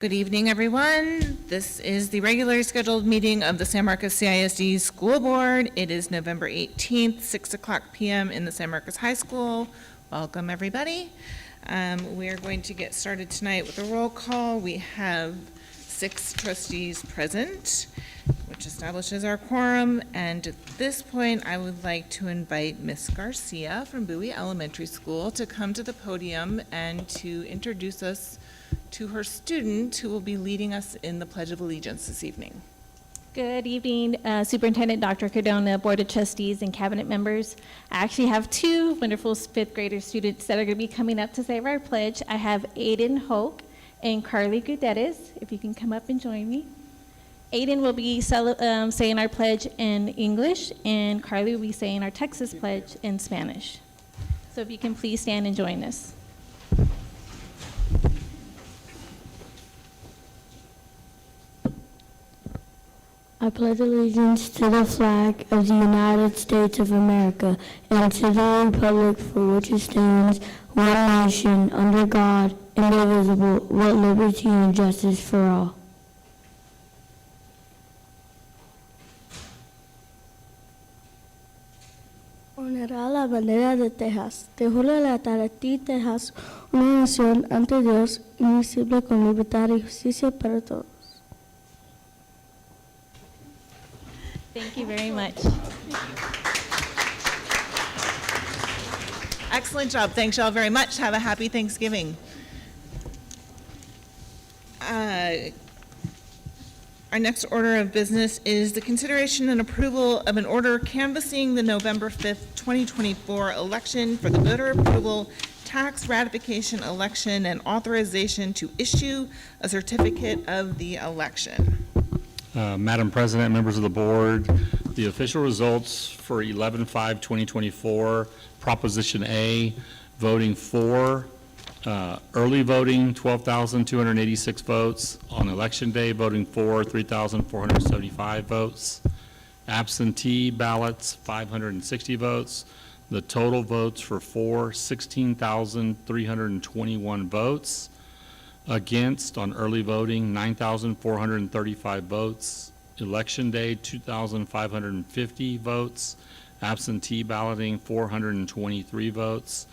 Good evening, everyone. This is the regularly scheduled meeting of the San Marcos CISD School Board. It is November 18th, 6 o'clock p.m. in the San Marcos High School. Welcome, everybody. We are going to get started tonight with a roll call. We have 6 trustees present, which establishes our quorum. And at this point, I would like to invite Ms. Garcia from VII.A. Elementary School to come to the podium and to introduce us to her student who will be leading us in the Pledge of Allegiance this evening. Good evening, Superintendent Dr. Cardona, Board of Trustees, and Cabinet members. I actually have 2 wonderful 5th grader students that are going to be coming up to say our pledge. I have Aiden Hoke and Carly Gudettis, if you can come up and join me. Aiden will be saying our pledge in English, and Carly will be saying our Texas pledge in Spanish. So if you can please stand and join us. I pledge allegiance to the flag of the United States of America and to the republic for which it stands, one nation, under God, indivisible, with liberty and justice for all. Honrar la bandera de Texas. Te juro lealtad a ti, Texas, una nación ante Dios, indivisible, con libertad y justicia para todos. Thank you very much. Excellent job. Thanks y'all very much. Have a happy Thanksgiving. Our next order of business is the consideration and approval of an order canvassing the November 5th, 2024 election for the voter approval, tax ratification election, and authorization to issue a certificate of the election. Madam President, members of the board, the official results for 11/5/2024, Proposition A, voting for, early voting, 12,286 votes. On election day, voting for, 3,475 votes. Absentee ballots, 560 votes. The total votes for, 16,321 votes. Against on early voting, 9,435 votes. Election day, 2,550 votes. Absentee balloting, 423 votes.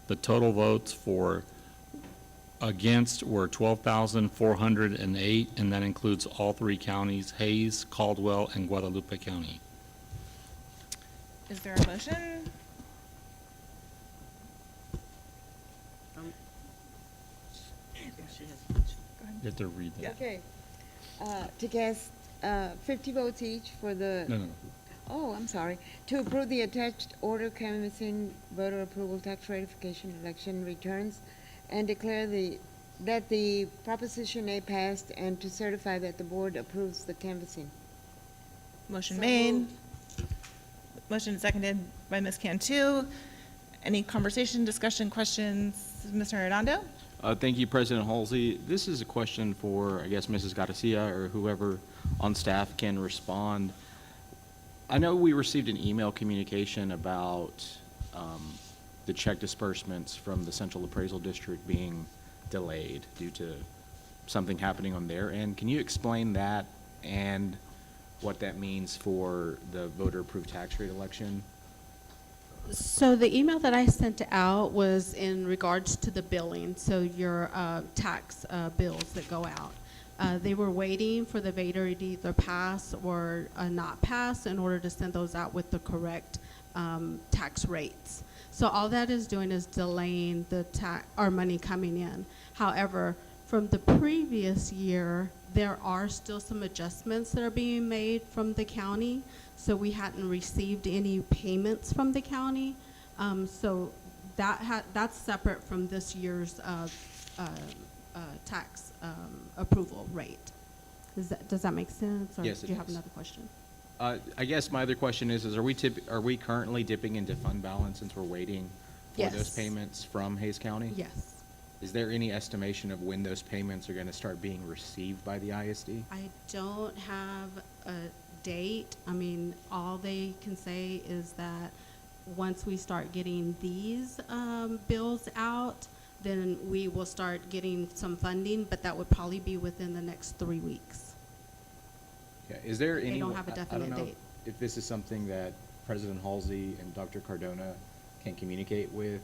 The total votes for against were 12,408, and that includes all 3 counties, Hays, Caldwell, and Guadalupe County. Is there a motion? You have to read that. Okay. To cast 50 votes each for the... No. Oh, I'm sorry. To approve the attached order canvassing voter approval tax ratification election returns and declare that the Proposition A passed and to certify that the board approves the canvassing. Motion So made. moved. Motion seconded by Ms. Cantu. Any conversation, discussion, questions? Mr. Arredondo? Thank you, President Halsey. This is a question for, I guess, Mrs. Garcia or whoever on staff can respond. I know we received an email communication about the check disbursements from the Central Appraisal District being delayed due to something happening on their end. Can you explain that and what that means for the voter-approved tax rate election? So the email that I sent out was in regards to the billing, so your tax bills that go out. They were waiting for the VIII.A to either pass or not pass in order to send those out with the correct tax rates. So all that is doing is delaying the our money coming in. However, from the previous year, there are still some adjustments that are being made from the county. So we hadn't received any payments from the county. So that's separate from this year's tax approval rate. Does that make sense? Or Yes, it do you have does. another question? I guess my other question is are we currently dipping into fund balance since we're waiting for Yes. those payments from Hays County? Yes. Is there any estimation of when those payments are going to start being received by the ISD? I don't have a date. I mean, all they can say is that once we start getting these bills out, then we will start getting some funding, but that would probably be within the next 3 weeks. Yeah, is there They any? don't have a I definite don't know date. if this is something that President Halsey and Dr. Cardona can communicate with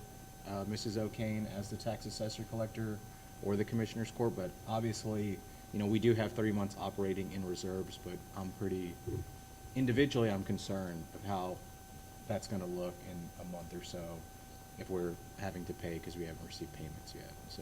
Mrs. O'Kane as the tax assessor collector or the Commissioners Court, but obviously, we do have 3 months operating in reserves, but individually, I'm concerned of how that's gonna look in a month or so if we're having to pay because we haven't received payments yet. So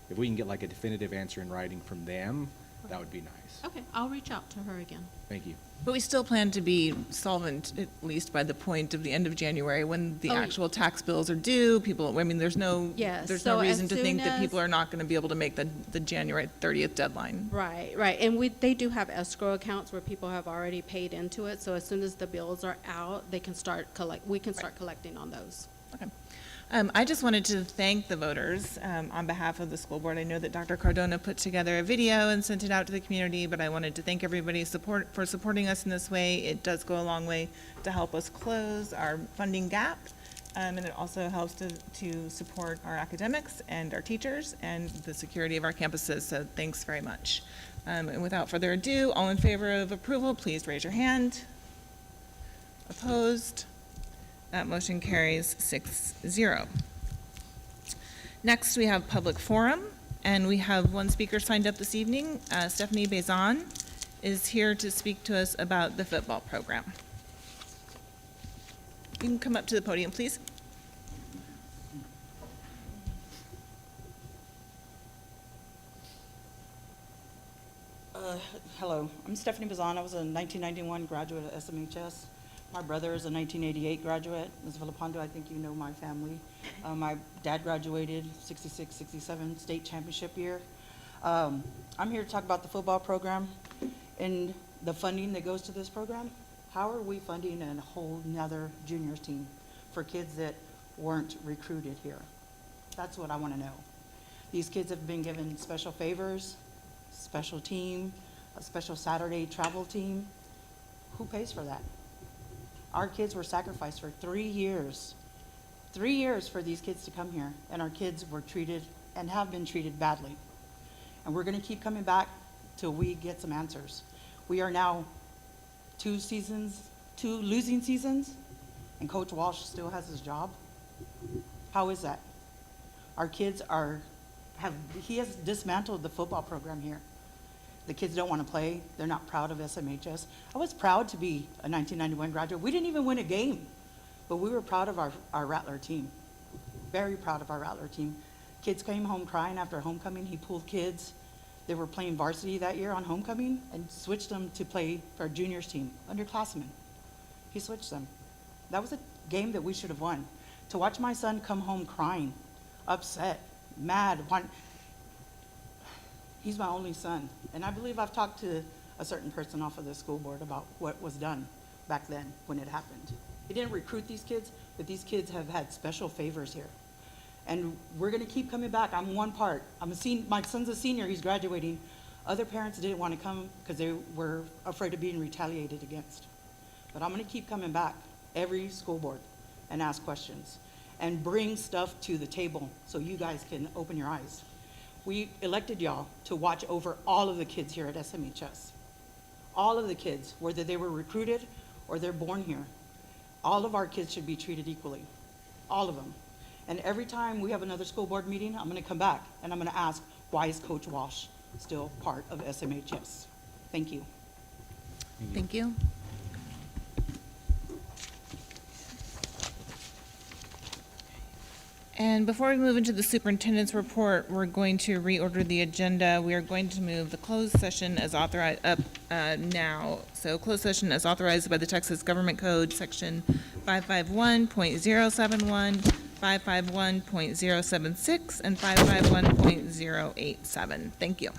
if we can get like a definitive answer in writing from them, that would be nice. Okay, I'll reach out to her again. Thank you. But we still plan to be solvent at least by the point of the end of January when the Oh, actual tax bills are due. There's no Yes, there's so no as reason to think soon that people as- are not going to be able to make the January 30th deadline. Right, and they do have escrow accounts where people have already paid into it, so as soon as the bills are out, we can start collecting on those. Okay. I just wanted to thank the voters on behalf of the school board. I know that Dr. Cardona put together a video and sent it out to the community, but I wanted to thank everybody for supporting us in this way. It does go a long way to help us close our funding gap, and it also helps to support our academics and our teachers and the security of our campuses, so thanks very much. And without further ado, all in favor of approval, please raise your hand. Opposed? That motion carries 6-0. Next, we have public forum, and we have one speaker signed up this evening. Stephanie Bazan is here to speak to us about the football program. You can come up to the podium, please. Hello, I'm Stephanie Bazan. I was a 1991 graduate at SMHS. My brother is a 1988 graduate. Ms. Villapando, I think you know my family. My dad graduated 66, 67 state championship year. I'm here to talk about the football program and the funding that goes to this program. How are we funding a whole nother juniors team for kids that weren't recruited here? That's what I want to know. These kids have been given special favors, special team, a special Saturday travel team. Who pays for that? Our kids were sacrificed for 3 years. 3 years for these kids to come here, and our kids were treated and have been treated badly. And we're gonna keep coming back till we get some answers. We are now 2 losing seasons, and Coach Walsh still has his job. How is that? Our kids he has dismantled the football program here. The kids don't want to play. They're not proud of SMHS. I was proud to be a 1991 graduate. We didn't even win a game, but we were proud of our Rattler team. Very proud of our Rattler team. Kids came home crying after homecoming. He pulled kids. They were playing varsity that year on homecoming and switched them to play for our juniors team, underclassmen. He switched them. That was a game that we should have won. To watch my son come home crying, upset, mad, he's my only son, and I believe I've talked to a certain person off of the school board about what was done back then when it happened. He didn't recruit these kids, but these kids have had special favors here. And we're gonna keep coming back. I'm one part. My son's a senior, he's graduating. Other parents didn't want to come because they were afraid of being retaliated against. But I'm gonna keep coming back every school board and ask questions and bring stuff to the table so you guys can open your eyes. We elected y'all to watch over all of the kids here at SMHS. All of the kids, whether they were recruited or they're born here. All of our kids should be treated equally, all of them. And every time we have another school board meeting, I'm gonna come back and I'm gonna ask, why is Coach Walsh still part of SMHS? Thank you. Thank you. And before we move into the superintendent's report, we're going to reorder the agenda. We are going to move the closed session as authorized up now. So closed session as authorized by the Texas Government Code, section 551.071, 551.076, and 551.087. Thank you.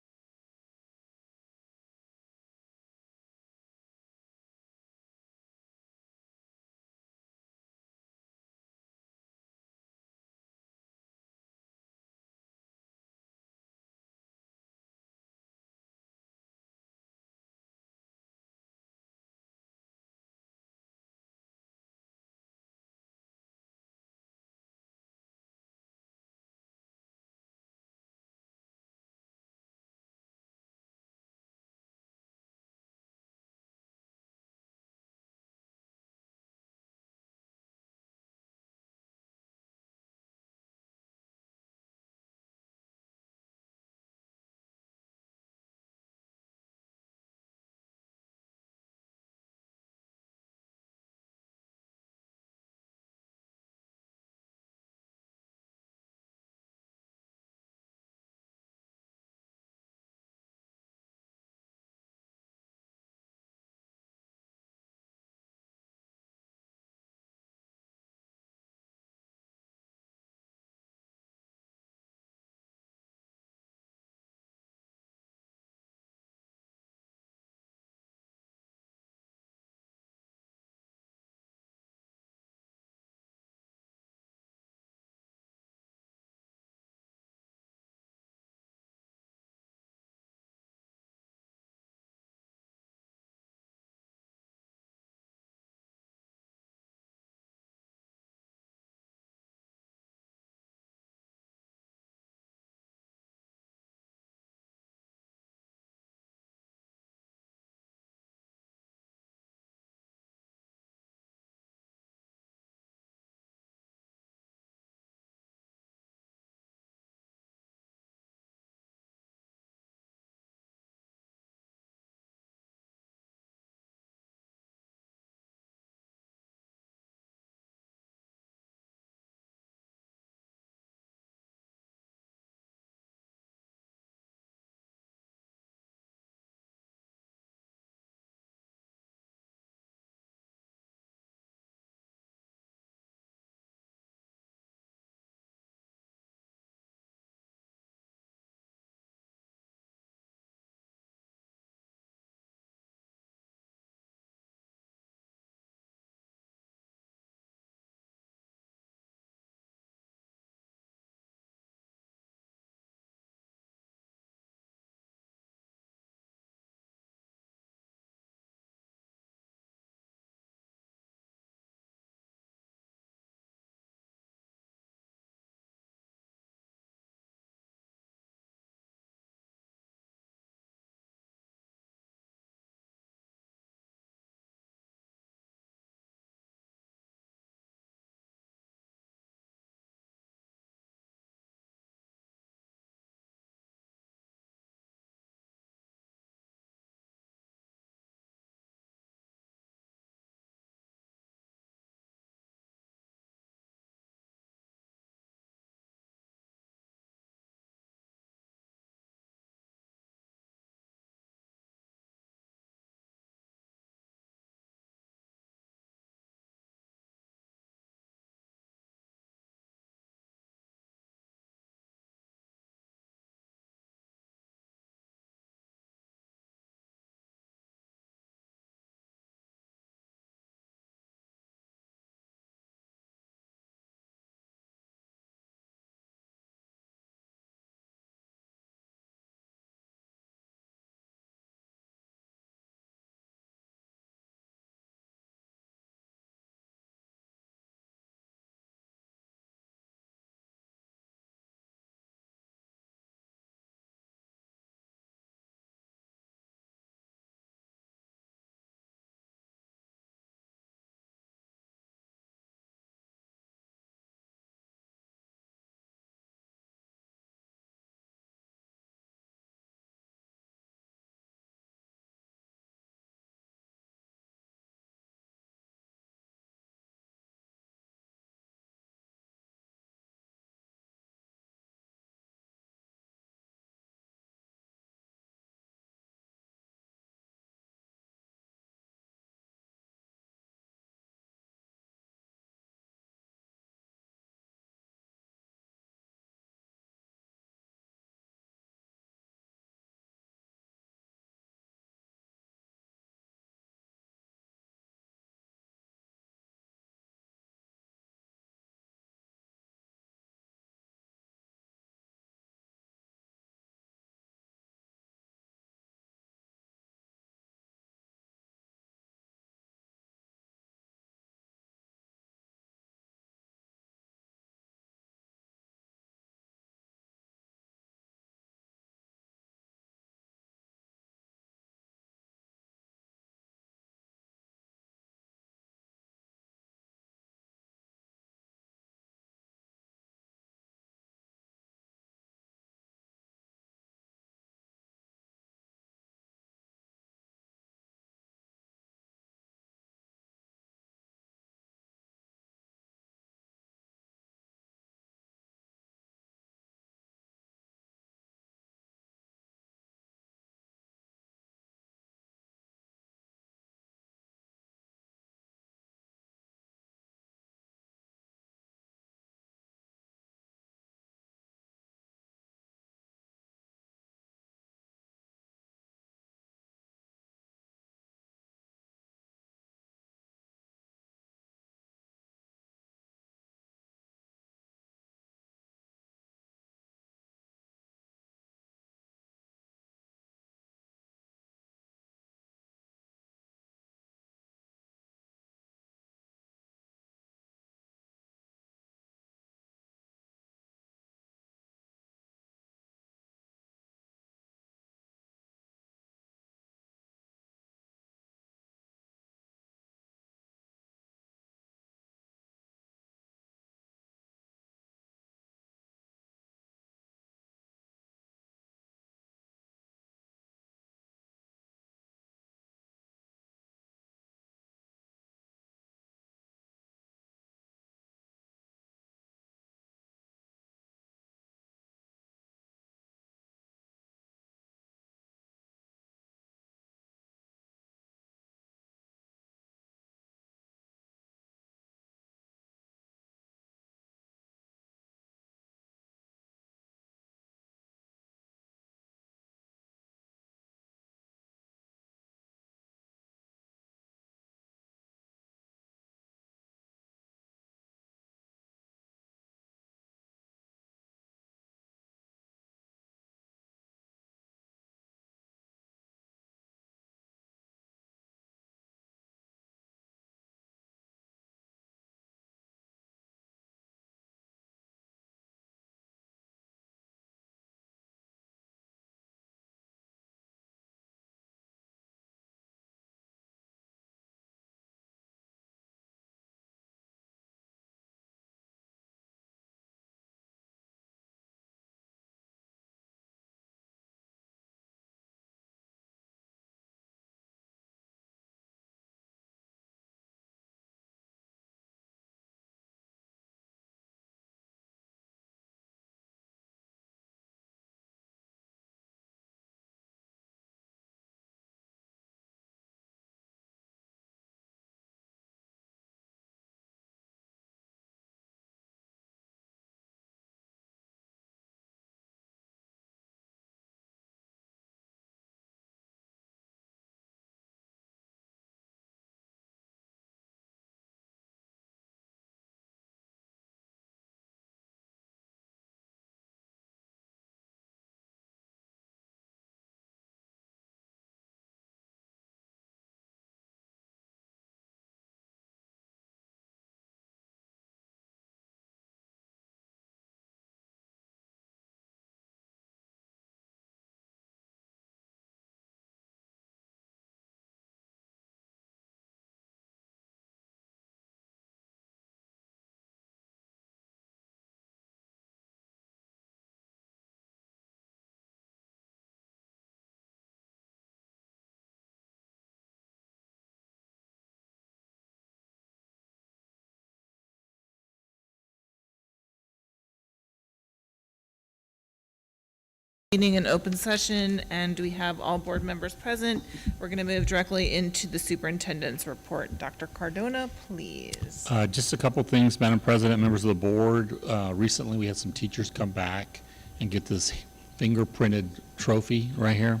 Meeting in open session, and we have all board members present. We're going to move directly into the superintendent's report. Dr. Cardona, please. Just a couple things, Madam President, members of the board. Recently, we had some teachers come back and get this fingerprinted trophy right here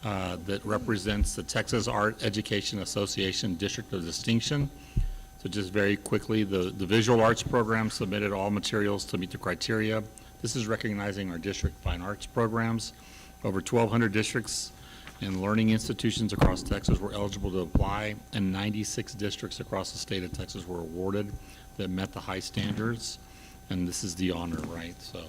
that represents the Texas Art Education Association District of Distinction. So just very quickly, the visual arts program submitted all materials to meet the criteria. This is recognizing our district fine arts programs. Over 1,200 districts and learning institutions across Texas were eligible to apply, and 96 districts across the state of Texas were awarded that met the high standards, and this is the honor, right? So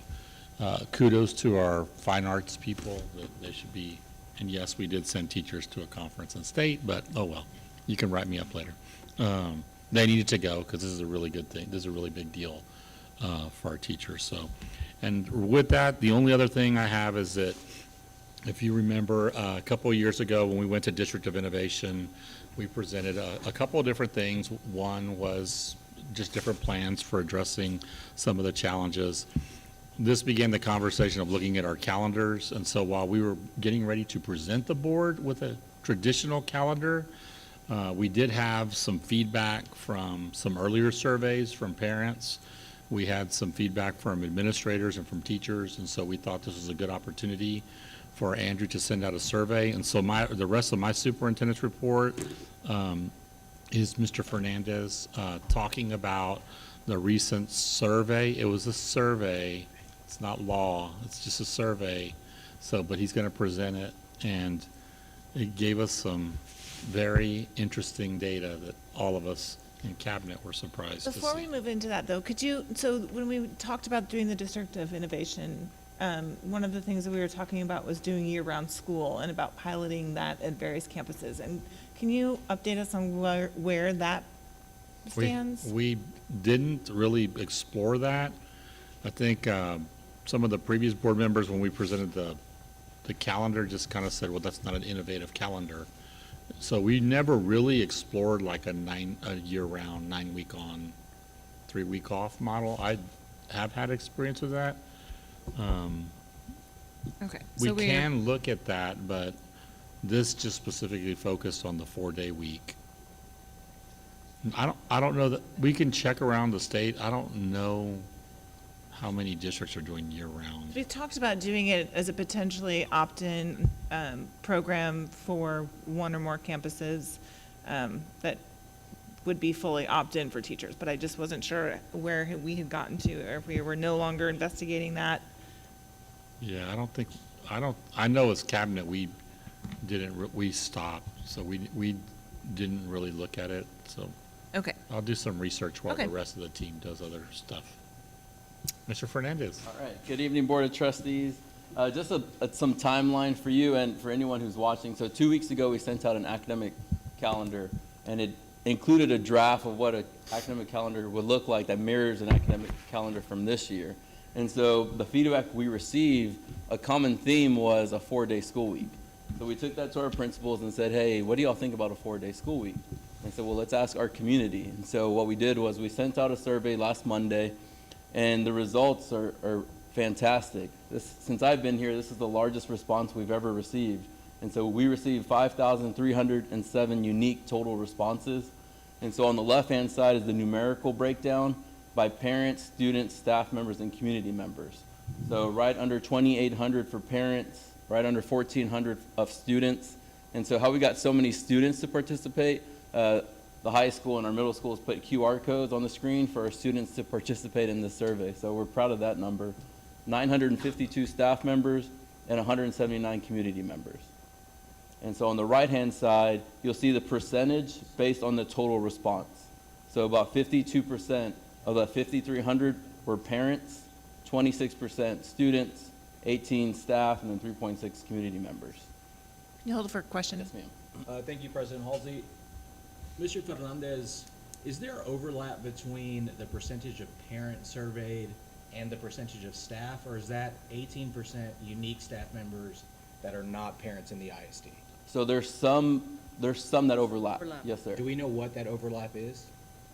kudos to our fine arts people. They should be, and yes, we did send teachers to a conference in state, but oh well, you can write me up later. They needed to go because this is a really good thing. This is a really big deal for our teachers. So. And with that, the only other thing I have is that, if you remember, a couple of years ago when we went to District of Innovation, we presented a couple of different things. One was just different plans for addressing some of the challenges. This began the conversation of looking at our calendars, and so while we were getting ready to present the board with a traditional calendar, we did have some feedback from some earlier surveys from parents. We had some feedback from administrators and from teachers, and so we thought this was a good opportunity for Andrew to send out a survey. And so the rest of my superintendent's report is Mr. Fernandez talking about the recent survey. It was a survey. It's not law. It's just a survey. So, but he's going to present it, and it gave us some very interesting data that all of us in cabinet were surprised to see. Before we move into that, though, so when we talked about doing the District of Innovation, one of the things that we were talking about was doing year-round school and about piloting that at various campuses. And can you update us on where that stands? We didn't really explore that. I think some of the previous board members, when we presented the calendar, just kind of said, well, that's not an innovative calendar. So we never really explored like a year-round, 9-week on, 3-week off model. I have had experience with that. Okay. We can look at that, but this just specifically focused on the 4-day week. I don't know that, we can check around the state. I don't know how many districts are doing year-round. We talked about doing it as a potentially opt-in program for one or more campuses that would be fully opt-in for teachers, but I just wasn't sure where we had gotten to, or if we were no longer investigating that. Yeah, I know as cabinet, we stopped, so we didn't really look at it, so. Okay. I'll do some research while Okay. the rest of the team does other stuff. Mr. Fernandez. All right. Good evening, Board of Trustees. Just some timeline for you and for anyone who's watching. So 2 weeks ago, we sent out an academic calendar, and it included a draft of what an academic calendar would look like that mirrors an academic calendar from this year. And so the feedback we received, a common theme was a 4-day school week. So we took that to our principals and said, hey, what do y'all think about a 4-day school week? And said, well, let's ask our community. And so what we did was we sent out a survey last Monday, and the results are fantastic. Since I've been here, this is the largest response we've ever received. And so we received 5,307 unique total responses. And so on the left-hand side is the numerical breakdown by parents, students, staff members, and community members. So right under 2,800 for parents, right under 1,400 of students. And so how we got so many students to participate, the high school and our middle schools put QR codes on the screen for our students to participate in this survey. So we're proud of that number. 952 staff members and 179 community members. And so on the right-hand side, you'll see the percentage based on the total response. So about 52% of the 5,300 were parents, 26% students, 18 staff, and then 3.6 community members. Can you hold it for a question? Yes, ma'am. Thank you, President Halsey. Mr. Fernandez, is there overlap between the percentage of parents surveyed and the percentage of staff, or is that 18% unique staff members that are not parents in the ISD? So there's some that overlap. Yes, sir. Do we know what that overlap is?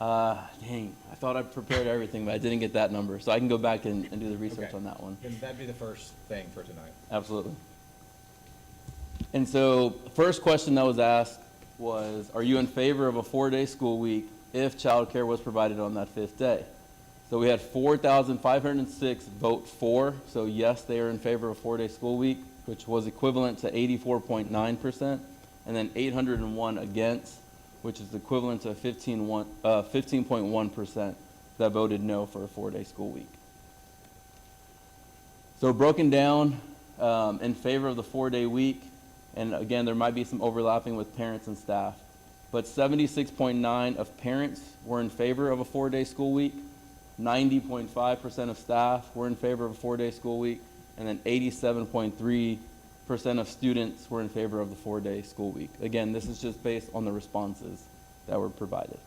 Dang, I thought I prepared everything, but I didn't get that number. So I can go back and do the research Okay. on that one. Then that'd be the first thing for tonight. Absolutely. And so, first question that was asked was, are you in favor of a 4-day school week if childcare was provided on that 5th day? So we had 4,506 vote for, so yes, they are in favor of a 4-day school week, which was equivalent to 84.9%, and then 801 against, which is equivalent to 15.1% that voted no for a 4-day school week. So broken down in favor of the 4-day week, and again, there might be some overlapping with parents and staff, but 76.9% of parents were in favor of a 4-day school week, 90.5% of staff were in favor of a 4-day school week, and then 87.3% of students were in favor of the 4-day school week. Again, this is just based on the responses that were provided.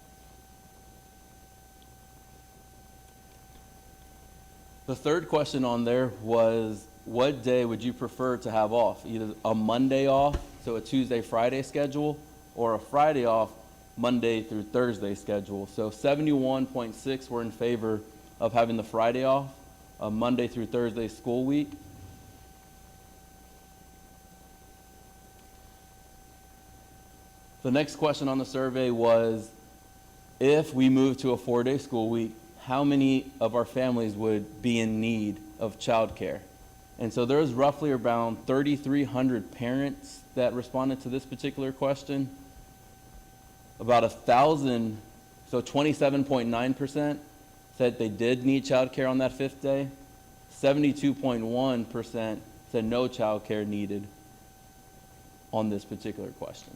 The third question on there was, what day would you prefer to have off? Either a Monday off, so a Tuesday, Friday schedule, or a Friday off, Monday through Thursday schedule. So 71.6 were in favor of having the Friday off, a Monday through Thursday school week. The next question on the survey was, if we move to a 4-day school week, how many of our families would be in need of childcare? And so there's roughly around 3,300 parents that responded to this particular question. About 1,000, so 27.9% said they did need childcare on that 5th day. 72.1% said no childcare needed on this particular question.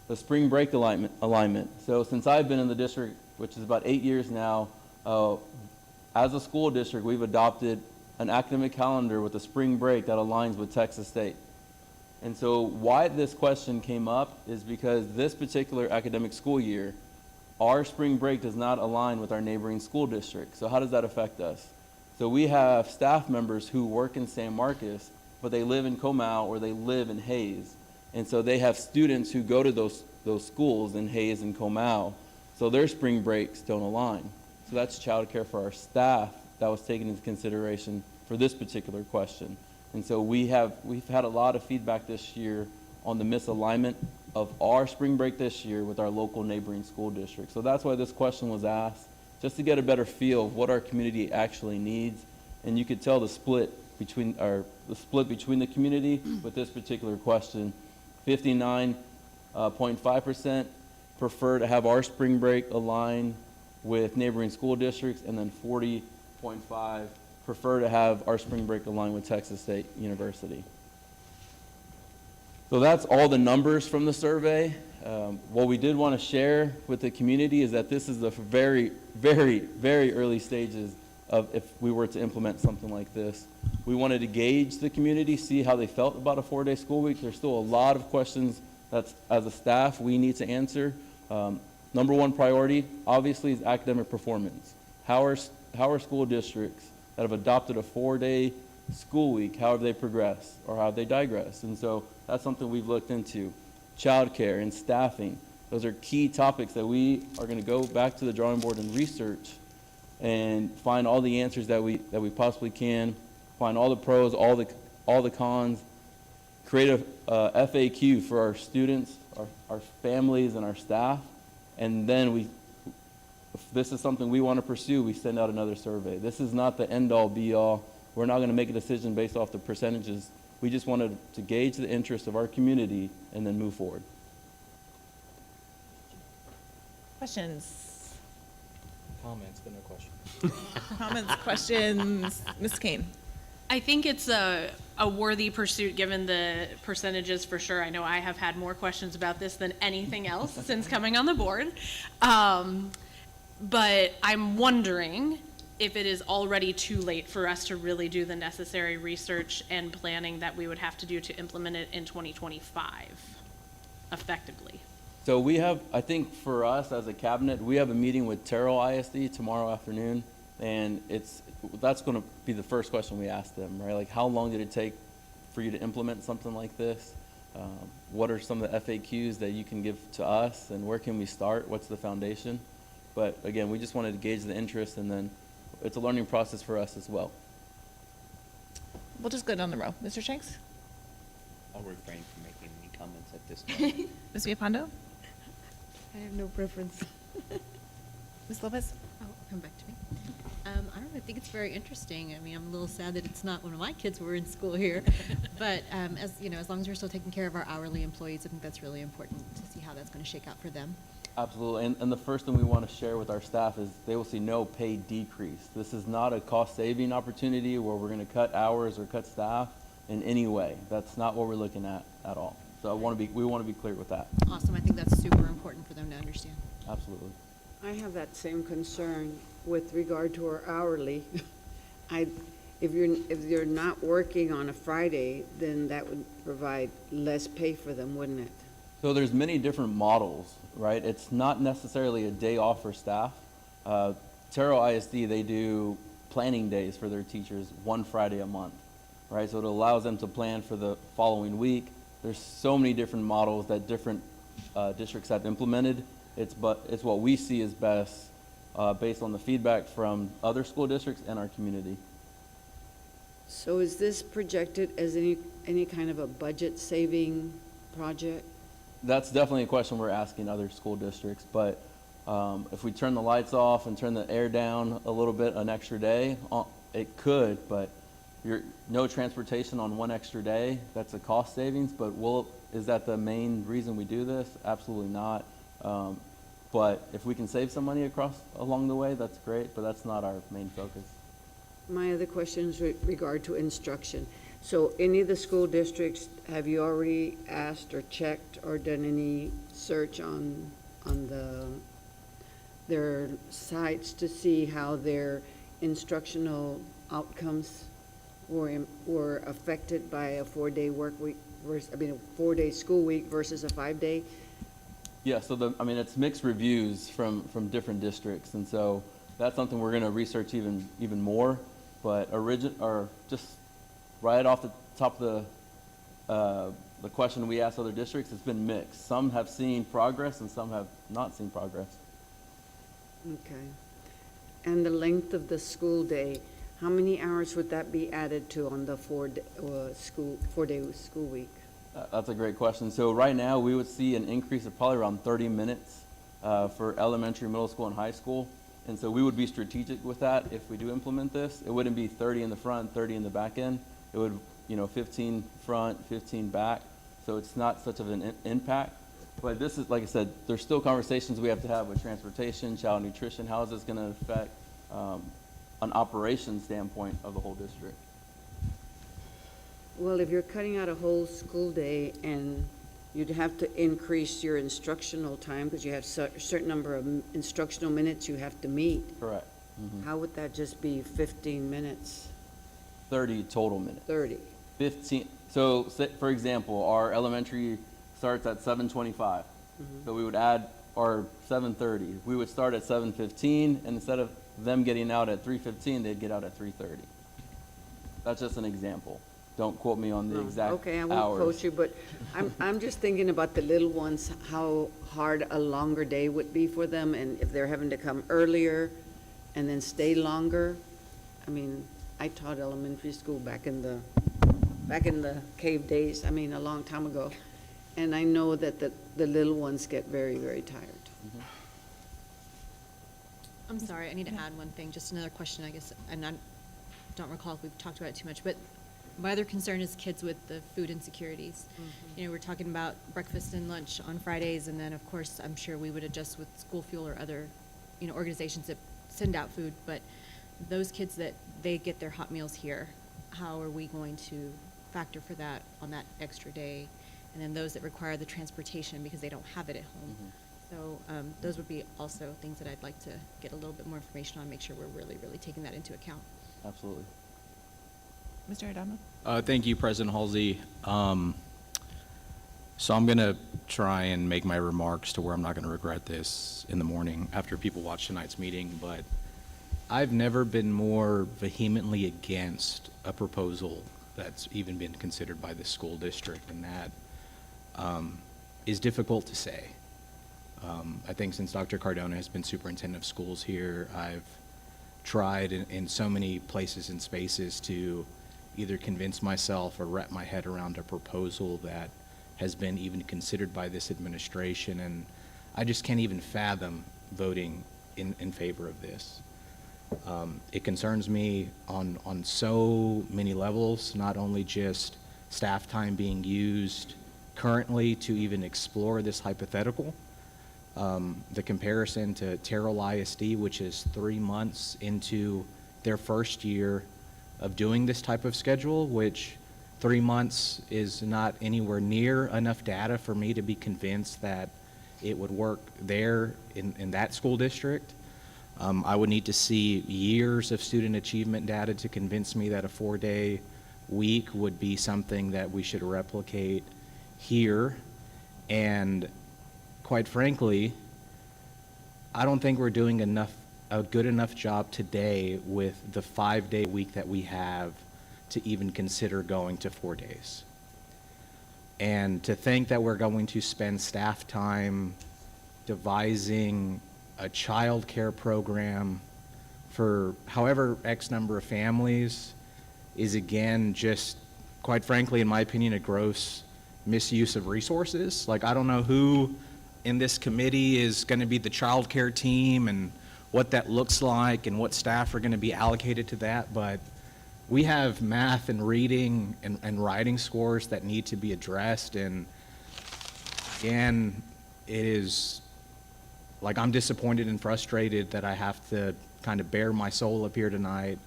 The spring break alignment. So since I've been in the district, which is about 8 years now, as a school district, we've adopted an academic calendar with a spring break that aligns with Texas State. And so why this question came up is because this particular academic school year, our spring break does not align with our neighboring school district. So how does that affect us? So we have staff members who work in San Marcos, but they live in Comau or they live in Hayes. And so they have students who go to those schools in Hayes and Comau. So their spring breaks don't align. So that's childcare for our staff that was taken into consideration for this particular question. And so we've had a lot of feedback this year on the misalignment of our spring break this year with our local neighboring school district. So that's why this question was asked, just to get a better feel of what our community actually needs. And you could tell the split between the community with this particular question. 59.5% prefer to have our spring break align with neighboring school districts, and then 40.5% prefer to have our spring break align with Texas State University. So that's all the numbers from the survey. What we did want to share with the community is that this is the very, very, very early stages of if we were to implement something like this. We wanted to gauge the community, see how they felt about a 4-day school week. There's still a lot of questions that, as a staff, we need to answer. Number one priority, obviously, is academic performance. How are school districts that have adopted a 4-day school week, how have they progressed or how have they digressed? And so that's something we've looked into. Childcare and staffing, those are key topics that we are going to go back to the drawing board and research and find all the answers that we possibly can, find all the pros, all the cons, create a FAQ for our students, our families, and our staff. And then if this is something we want to pursue, we send out another survey. This is not the end-all, be-all. We're not going to make a decision based off the percentages. We just wanted to gauge the interest of our community and then move forward. Questions? Comments, but no questions. Comments, questions? Ms. Kane? I think it's a worthy pursuit given the percentages for sure. I know I have had more questions about this than anything else since coming on the board. But I'm wondering if it is already too late for us to really do the necessary research and planning that we would have to do to implement it in 2025 effectively. So we have, I think for us as a cabinet, we have a meeting with Terrell ISD tomorrow afternoon, and that's going to be the first question we ask them, right? Like, how long did it take for you to implement something like this? What are some of the FAQs that you can give to us, and where can we start? What's the foundation? But again, we just wanted to gauge the interest, and then it's a learning process for us as well. We'll just go down the row. Mr. Shanks? I'll refrain from making any comments at this time. Ms. Villapondo? I have no preference. Ms. Lopez? Oh, come back to me. I don't know, I think it's very interesting. I mean, I'm a little sad that it's not one of my kids were in school here. But as you know, as long as we're still taking care of our hourly employees, I think that's really important to see how that's going to shake out for them. Absolutely, and the first thing we want to share with our staff is they will see no pay decrease. This is not a cost-saving opportunity where we're going to cut hours or cut staff in any way. That's not what we're looking at all. So we want to be clear with that. Awesome, I think that's super important for them to understand. Absolutely. I have that same concern with regard to our hourly. If you're not working on a Friday, then that would provide less pay for them, wouldn't it? So there's many different models, right? It's not necessarily a day off for staff. Terrell ISD, they do planning days for their teachers one Friday a month, right? So it allows them to plan for the following week. There's so many different models that different districts have implemented. It's what we see is best based on the feedback from other school districts and our community. So is this projected as any kind of a budget-saving project? That's definitely a question we're asking other school districts, but if we turn the lights off and turn the air down a little bit, an extra day, it could, but no transportation on one extra day, that's a cost savings, but is that the main reason we do this? Absolutely not. But if we can save some money along the way, that's great, but that's not our main focus. My other question is with regard to instruction. So any of the school districts, have you already asked or checked or done any search on their sites to see how their instructional outcomes were affected by a 4-day work week versus, a 4-day school week versus a 5-day? Yeah, so it's mixed reviews from different districts, and so that's something we're going to research even more. But just right off the top of the question we asked other districts, it's been mixed. Some have seen progress, and some have not seen progress. Okay. And the length of the school day, how many hours would that be added to on the 4-day school week? That's a great question. So right now, we would see an increase of probably around 30 minutes for elementary, middle school, and high school. And so we would be strategic with that if we do implement this. It wouldn't be 30 in the front, 30 in the back end. It would, 15 front, 15 back. So it's not such of an impact. But this is, like I said, there's still conversations we have to have with transportation, child nutrition. How is this going to affect an operations standpoint of the whole district? Well, if you're cutting out a whole school day and you'd have to increase your instructional time because you have a certain number of instructional minutes you have to meet. Correct. Mm-hmm. How would that just be 15 minutes? 30 total minutes. 30. 15. So, for example, our elementary starts at 7:25. Mm-hmm. So we would add our 7:30. We would start at 7:15, and instead of them getting out at 3:15, they'd get out at 3:30. That's just an example. Don't quote me on the exact hours. Okay, I won't quote you, but I'm just thinking about the little ones, how hard a longer day would be for them, and if they're having to come earlier and then stay longer. I taught elementary school back in the cave days, a long time ago. And I know that the little ones get very, very tired. Mm-hmm. I'm sorry, I need to add one thing, just another question, I guess, and I don't recall if we've talked about it too much, but my other concern is kids with the food insecurities. Mm-hmm. We're talking about breakfast and lunch on Fridays, and then, of course, I'm sure we would adjust with school fuel or other, organizations that send out food, but those kids that they get their hot meals here, how are we going to factor for that on that extra day? And then those that require the transportation because they don't have it at home. Mm-hmm. So those would be also things that I'd like to get a little bit more information on, make sure we're really, really taking that into account. Absolutely. Mr. Adamo? Thank you, President Halsey. So I'm going to try and make my remarks to where I'm not going to regret this in the morning after people watch tonight's meeting, but I've never been more vehemently against a proposal that's even been considered by the school district, and that is difficult to say. I think since Dr. Cardona has been superintendent of schools here, I've tried in so many places and spaces to either convince myself or wrap my head around a proposal that has been even considered by this administration, and I just can't even fathom voting in favor of this. It concerns me on so many levels, not only just staff time being used currently to even explore this hypothetical. The comparison to Terrell ISD, which is 3 months into their first year of doing this type of schedule, which 3 months is not anywhere near enough data for me to be convinced that it would work there in that school district. I would need to see years of student achievement data to convince me that a 4-day week would be something that we should replicate here. And quite frankly, I don't think we're doing a good enough job today with the 5-day week that we have to even consider going to 4 days. And to think that we're going to spend staff time devising a child care program for however X number of families is, again, just, quite frankly, in my opinion, a gross misuse of resources. Like, I don't know who in this committee is going to be the child care team and what that looks like and what staff are going to be allocated to that, but we have math and reading and writing scores that need to be addressed, and again, it is like I'm disappointed and frustrated that I have to kind of bare my soul up here tonight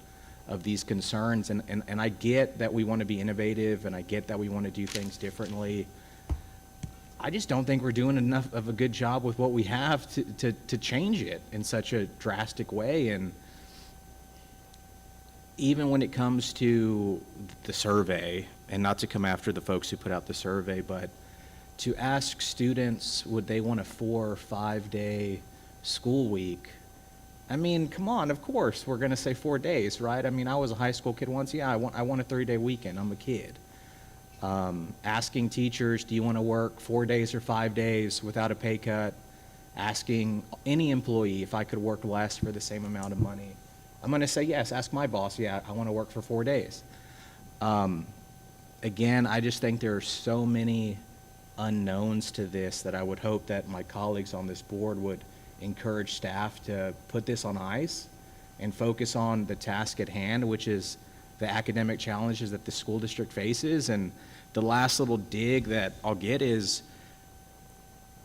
of these concerns, and I get that we want to be innovative and I get that we want to do things differently. I just don't think we're doing enough of a good job with what we have to change it in such a drastic way. And even when it comes to the survey, and not to come after the folks who put out the survey, but to ask students would they want a 4 or 5 day school week, I mean, come on, of course we're going to say 4 days, right? I mean, I was a high school kid once. Yeah, I want a 3-day weekend. I'm a kid. Asking teachers, do you want to work 4 days or 5 days without a pay cut? Asking any employee if I could work less for the same amount of money. I'm going to say yes. Ask my boss. Yeah, I want to work for 4 days. Again, I just think there are so many unknowns to this that I would hope that my colleagues on this board would encourage staff to put this on ice and focus on the task at hand, which is the academic challenges that the school district faces. And the last little dig that I'll get is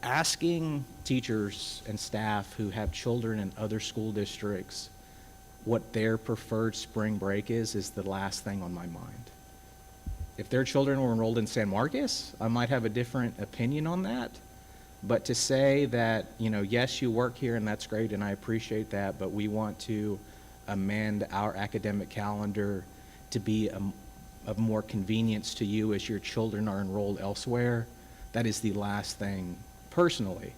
asking teachers and staff who have children in other school districts what their preferred spring break is the last thing on my mind. If their children were enrolled in San Marcos, I might have a different opinion on that. But to say that, you know, yes, you work here and that's great and I appreciate that, but we want to amend our academic calendar to be of more convenience to you as your children are enrolled elsewhere, that is the last thing, personally,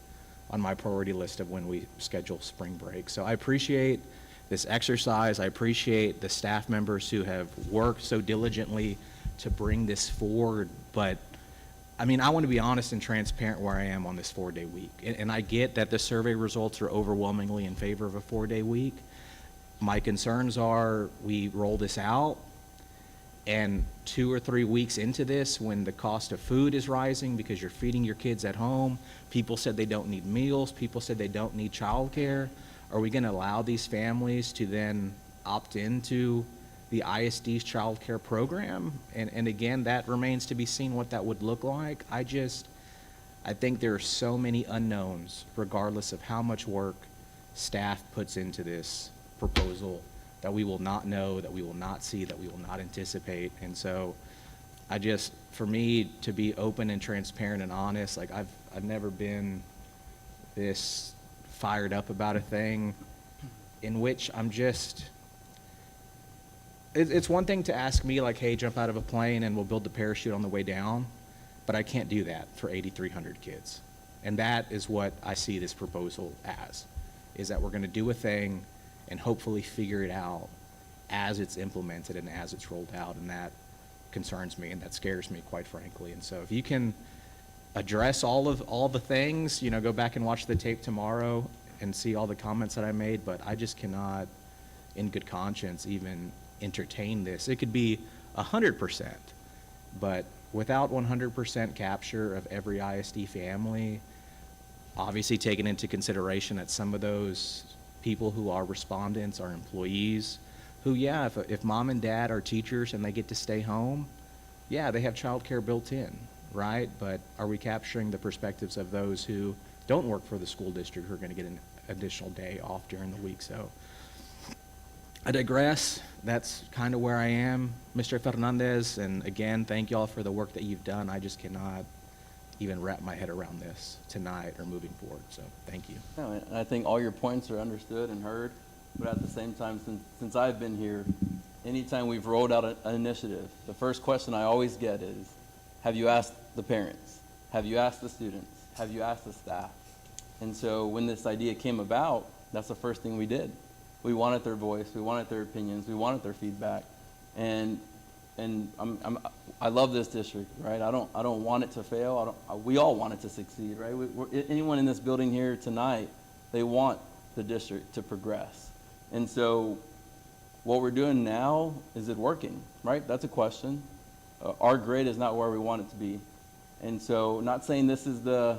on my priority list of when we schedule spring break. So I appreciate this exercise. I appreciate the staff members who have worked so diligently to bring this forward, but I mean, I want to be honest and transparent where I am on this 4-day week. And I get that the survey results are overwhelmingly in favor of a 4-day week. My concerns are we roll this out and 2 or 3 weeks into this, when the cost of food is rising because you're feeding your kids at home, people said they don't need meals, people said they don't need childcare. Are we going to allow these families to then opt into the ISD's child care program? And again, that remains to be seen what that would look like. I think there are so many unknowns, regardless of how much work staff puts into this proposal, that we will not know, that we will not see, that we will not anticipate. And so for me to be open and transparent and honest, like I've never been this fired up about a thing in which it's one thing to ask me like, hey, jump out of a plane and we'll build the parachute on the way down, but I can't do that for 8,300 kids. And that is what I see this proposal as, is that we're going to do a thing and hopefully figure it out as it's implemented and as it's rolled out. And that concerns me and that scares me, quite frankly. And so if you can address all the things, go back and watch the tape tomorrow and see all the comments that I made, but I just cannot, in good conscience, even entertain this. It could be 100%, but without 100% capture of every ISD family, obviously taking into consideration that some of those people who are respondents are employees who, yeah, if mom and dad are teachers and they get to stay home, yeah, they have childcare built in, right? But are we capturing the perspectives of those who don't work for the school district who are going to get an additional day off during the week? So I digress. That's kind of where I am, Mr. Fernandez. And again, thank y'all for the work that you've done. I just cannot even wrap my head around this tonight or moving forward. So thank you. No, and I think all your points are understood and heard, but at the same time, since I've been here, anytime we've rolled out an initiative, the first question I always get is, have you asked the parents? Have you asked the students? Have you asked the staff? And so when this idea came about, that's the first thing we did. We wanted their voice, we wanted their opinions, we wanted their feedback, and I love this district, right? I don't want it to fail. We all want it to succeed, right? Anyone in this building here tonight, they want the district to progress. And so what we're doing now, is it working, right? That's a question. Our grade is not where we want it to be. And so not saying this is the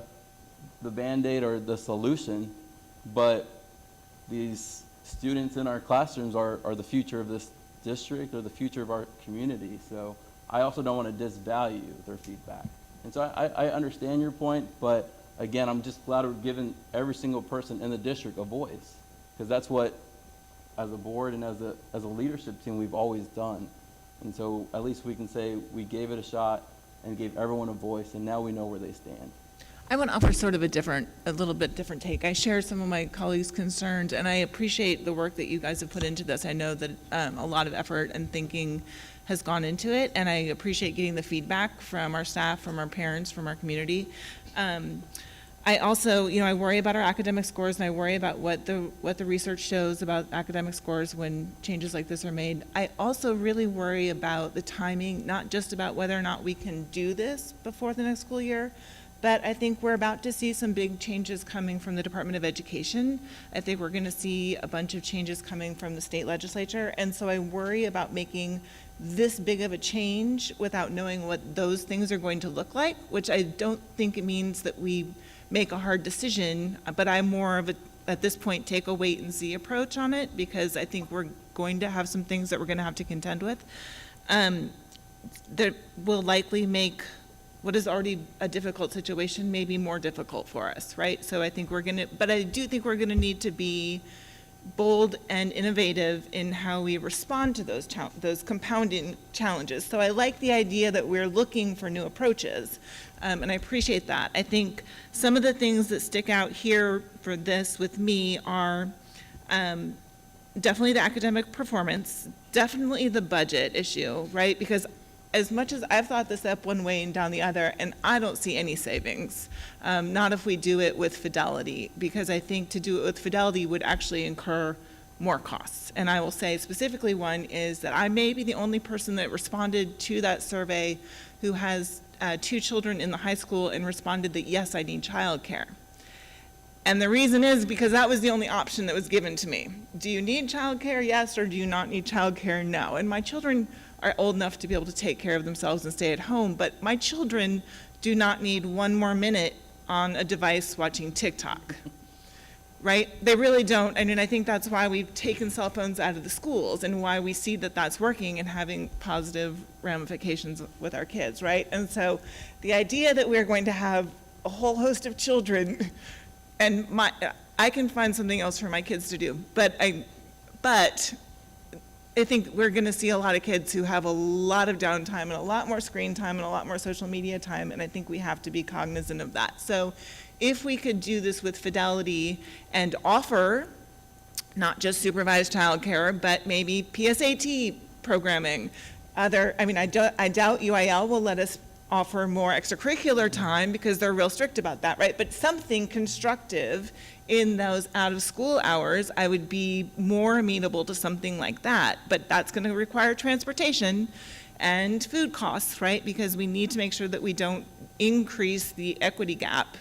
Band-Aid or the solution, but these students in our classrooms are the future of this district or the future of our community. So I also don't want to disvalue their feedback. And so I understand your point, but again, I'm just glad we're giving every single person in the district a voice, because that's what, as a board and as a leadership team, we've always done. And so at least we can say we gave it a shot and gave everyone a voice, and now we know where they stand. I want to offer sort of a little bit different take. I share some of my colleagues' concerns, and I appreciate the work that you guys have put into this. I know that a lot of effort and thinking has gone into it, and I appreciate getting the feedback from our staff, from our parents, from our community. I also, I worry about our academic scores, and I worry about what the research shows about academic scores when changes like this are made. I also really worry about the timing, not just about whether or not we can do this before the next school year, but I think we're about to see some big changes coming from the Department of Education. I think we're going to see a bunch of changes coming from the state legislature, and so I worry about making this big of a change without knowing what those things are going to look like, which I don't think it means that we make a hard decision, but I'm more of at this point, take a wait and see approach on it, because I think we're going to have some things that we're going to have to contend with that will likely make what is already a difficult situation maybe more difficult for us, right? So I think but I do think we're gonna need to be bold and innovative in how we respond to those compounding challenges. So I like the idea that we're looking for new approaches, and I appreciate that. I think some of the things that stick out here for this with me are definitely the academic performance, definitely the budget issue, right? Because as much as I've thought this up one way and down the other, and I don't see any savings, not if we do it with fidelity, because I think to do it with fidelity would actually incur more costs. And I will say specifically one is that I may be the only person that responded to that survey who has 2 children in the high school and responded that, yes, I need childcare. And the reason is because that was the only option that was given to me. Do you need childcare? Yes, or do you not need childcare? No. And my children are old enough to be able to take care of themselves and stay at home, but my children do not need 1 more minute on a device watching TikTok, right? They really don't. I mean, I think that's why we've taken cell phones out of the schools and why we see that that's working and having positive ramifications with our kids, right? And so the idea that we're going to have a whole host of children, and I can find something else for my kids to do, but I think we're going to see a lot of kids who have a lot of downtime and a lot more screen time and a lot more social media time, and I think we have to be cognizant of that. So if we could do this with fidelity and offer not just supervised childcare, but maybe PSAT programming, I doubt UIL will let us offer more extracurricular time because they're real strict about that, right? But something constructive in those out of school hours, I would be more amenable to something like that. But that's going to require transportation, and food costs, right? Because we need to make sure that we don't increase the equity gap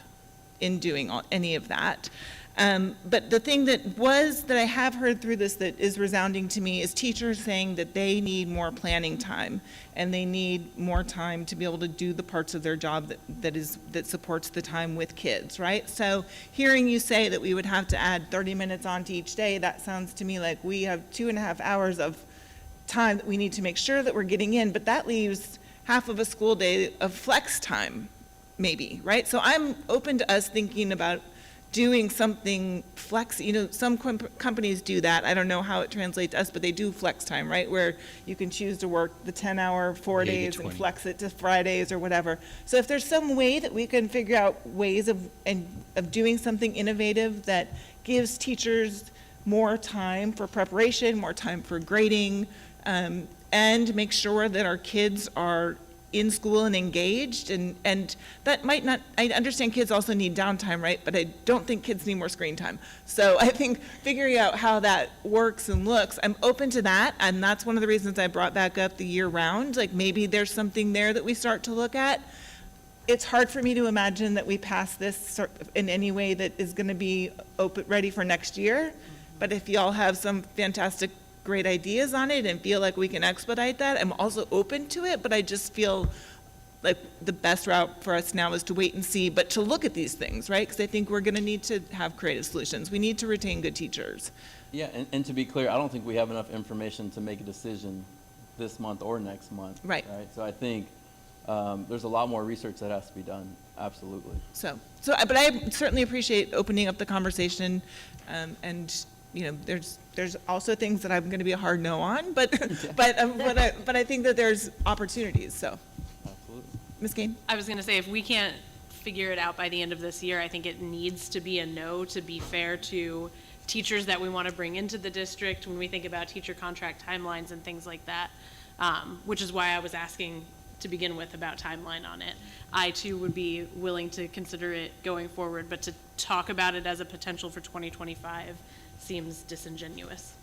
in doing any of that. But the thing that I have heard through this that is resounding to me is teachers saying that they need more planning time, and they need more time to be able to do the parts of their job that supports the time with kids, right? So hearing you say that we would have to add 30 minutes onto each day, that sounds to me like we have 2.5 hours of time that we need to make sure that we're getting in, but that leaves half of a school day of flex time, maybe, right? So I'm open to us thinking about doing something flex, some companies do that. I don't know how it translates to us, but they do flex time, right? Where you can choose to work the 10-hour, 4 days and 80/20. flex it to Fridays or whatever. So if there's some way that we can figure out ways of doing something innovative that gives teachers more time for preparation, more time for grading, and make sure that our kids are in school and engaged, and that might not, I understand kids also need downtime, right? But I don't think kids need more screen time. So I think figuring out how that works and looks, I'm open to that, and that's one of the reasons I brought back up the year round. Like maybe there's something there that we start to look at. It's hard for me to imagine that we pass this in any way that is gonna be ready for next year. But if y'all have some fantastic great ideas on it and feel like we can expedite that, I'm also open to it, but I just feel like the best route for us now is to wait and see, but to look at these things, right? Because I think we're going to need to have creative solutions. We need to retain good teachers. Yeah, and to be clear, I don't think we have enough information to make a decision this month or next month. Right. So I think there's a lot more research that has to be done, absolutely. But I certainly appreciate opening up the conversation, and there's also things that I'm going to be a hard no on, but but I think that there's opportunities. So, Absolutely. Ms. Kane? I was gonna say, if we can't figure it out by the end of this year, I think it needs to be a no, to be fair to teachers that we want to bring into the district when we think about teacher contract timelines and things like that, which is why I was asking to begin with about timeline on it. I too would be willing to consider it going forward, but to talk about it as a potential for 2025 seems disingenuous.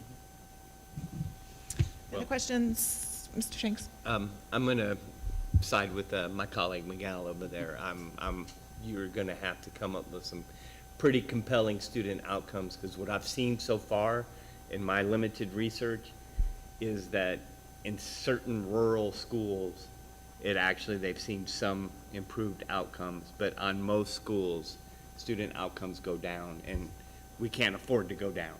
Any questions, Mr. Shanks? I'm going to side with my colleague Miguel over there. You're going to have to come up with some pretty compelling student outcomes, because what I've seen so far in my limited research is that in certain rural schools, they've seen some improved outcomes, but on most schools, student outcomes go down, and we can't afford to go down,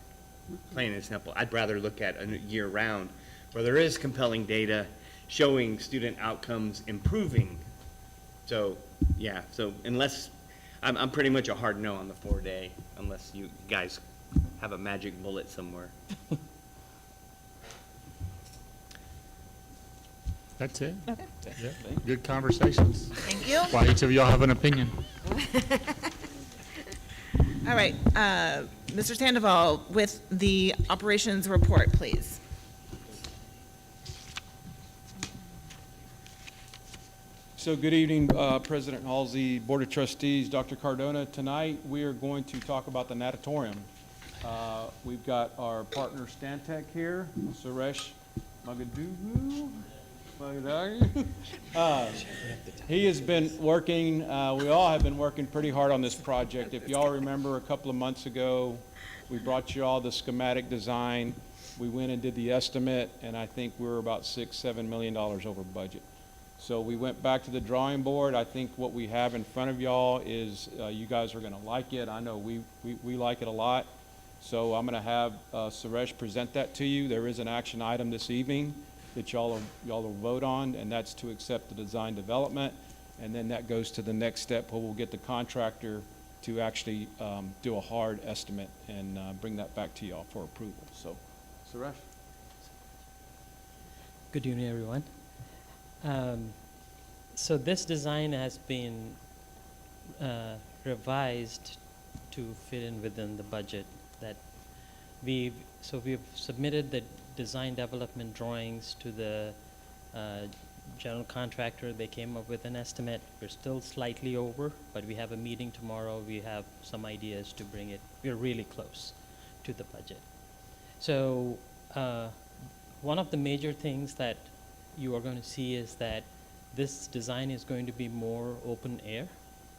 plain and simple. I'd rather look at a year-round where there is compelling data showing student outcomes improving. So, yeah, so unless, I'm pretty much a hard no on the 4-day, unless you guys have a magic bullet somewhere. That's it. Okay. Yeah. Good conversations. Thank you. Why each of y'all have an opinion. All right, Mr. Sandoval, with the operations report, please. So good evening, President Halsey, Board of Trustees, Dr. Cardona. Tonight, we are going to talk about the Natatorium. We've got our partner Stantec here, Suresh Magadugu. He has been working, we all have been working pretty hard on this project. If y'all remember, a couple of months ago, we brought you all the schematic design. We went and did the estimate, and I think we were about $6-7 million over budget. So we went back to the drawing board. I think what we have in front of y'all is, you guys are gonna like it. I know we like it a lot. So I'm gonna have Suresh present that to you. There is an action item this evening that y'all will vote on, and that's to accept the design development. And then that goes to the next step where we'll get the contractor to actually do a hard estimate and bring that back to y'all for approval. So, Suresh. Good evening, everyone. So this design has been revised to fit in within the budget that we've submitted the design development drawings to the general contractor. They came up with an estimate. We're still slightly over, but we have a meeting tomorrow. We have some ideas to bring it. We're really close to the budget. So one of the major things that you are going to see is that this design is going to be more open air,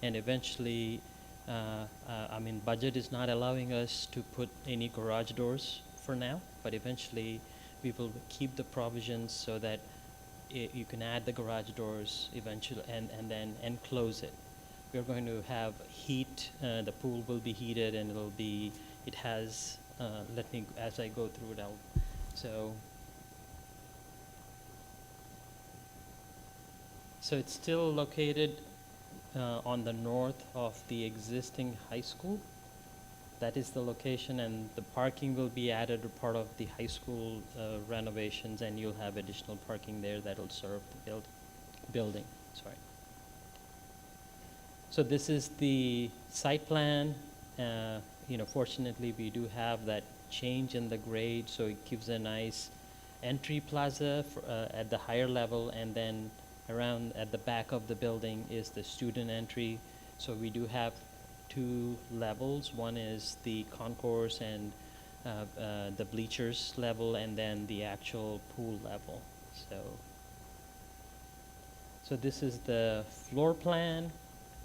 and eventually, I mean, budget is not allowing us to put any garage doors for now, but eventually we will keep the provisions so that you can add the garage doors eventually and then enclose it. We're going to have heat, the pool will be heated, and it has, let me, as I go through it, so it's still located on the north of the existing high school. That is the location, and the parking will be added as part of the high school renovations, and you'll have additional parking there that'll serve the building. Sorry. So this is the site plan. Fortunately, we do have that change in the grade, so it gives a nice entry plaza at the higher level, and then around at the back of the building is the student entry. So we do have 2 levels. One is the concourse and the bleachers level, and then the actual pool level. So this is the floor plan.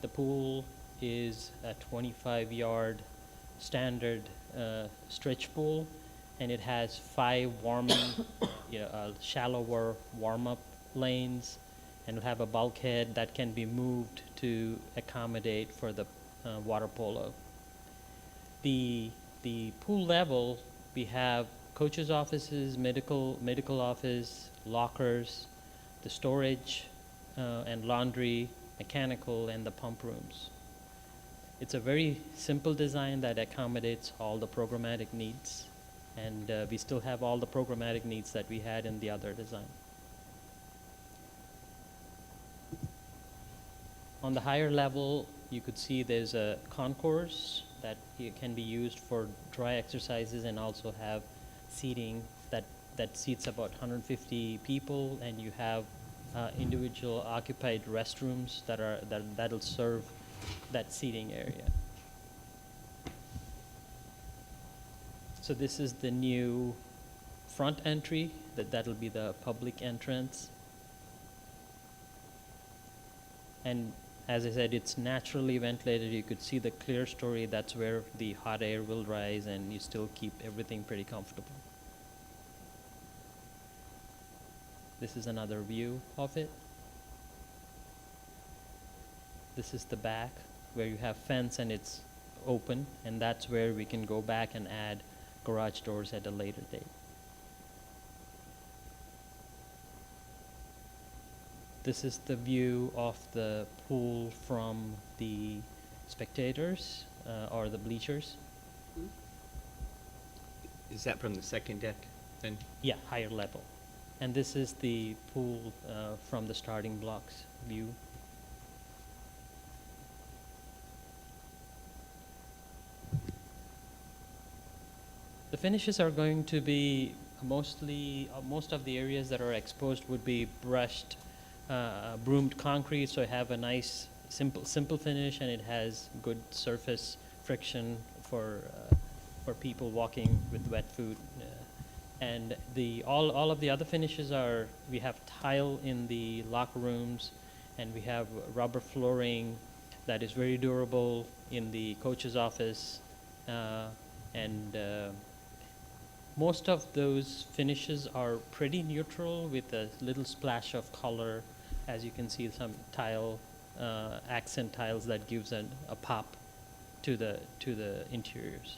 The pool is a 25-yard standard stretch pool, and it has 5 warming, shallower warm-up lanes, and it'll have a bulkhead that can be moved to accommodate for the water polo. The pool level, we have coaches' offices, medical office, lockers, the storage and laundry, mechanical, and the pump rooms. It's a very simple design that accommodates all the programmatic needs, and we still have all the programmatic needs that we had in the other design. On the higher level, you could see there's a concourse that can be used for dry exercises, and also have seating that seats about 150 people, and you have individual occupied restrooms that'll serve that seating area. So this is the new front entry, that'll be the public entrance. And as I said, it's naturally ventilated. You could see the clear story. That's where the hot air will rise, and you still keep everything pretty comfortable. This is another view of it. This is the back where you have fence and it's open, and that's where we can go back and add garage doors at a later date. This is the view of the pool from the spectators or the bleachers. Is that from the second deck then? Yeah, higher level. And this is the pool from the starting blocks view. The finishes are going to be mostly, most of the areas that are exposed would be brushed, broomed concrete, so I have a nice simple finish, and it has good surface friction for people walking with wet foot. And all of the other finishes are, we have tile in the locker rooms, and we have rubber flooring that is very durable in the coach's office, and most of those finishes are pretty neutral with a little splash of color. As you can see, some tile, accent tiles that gives a pop to the interiors.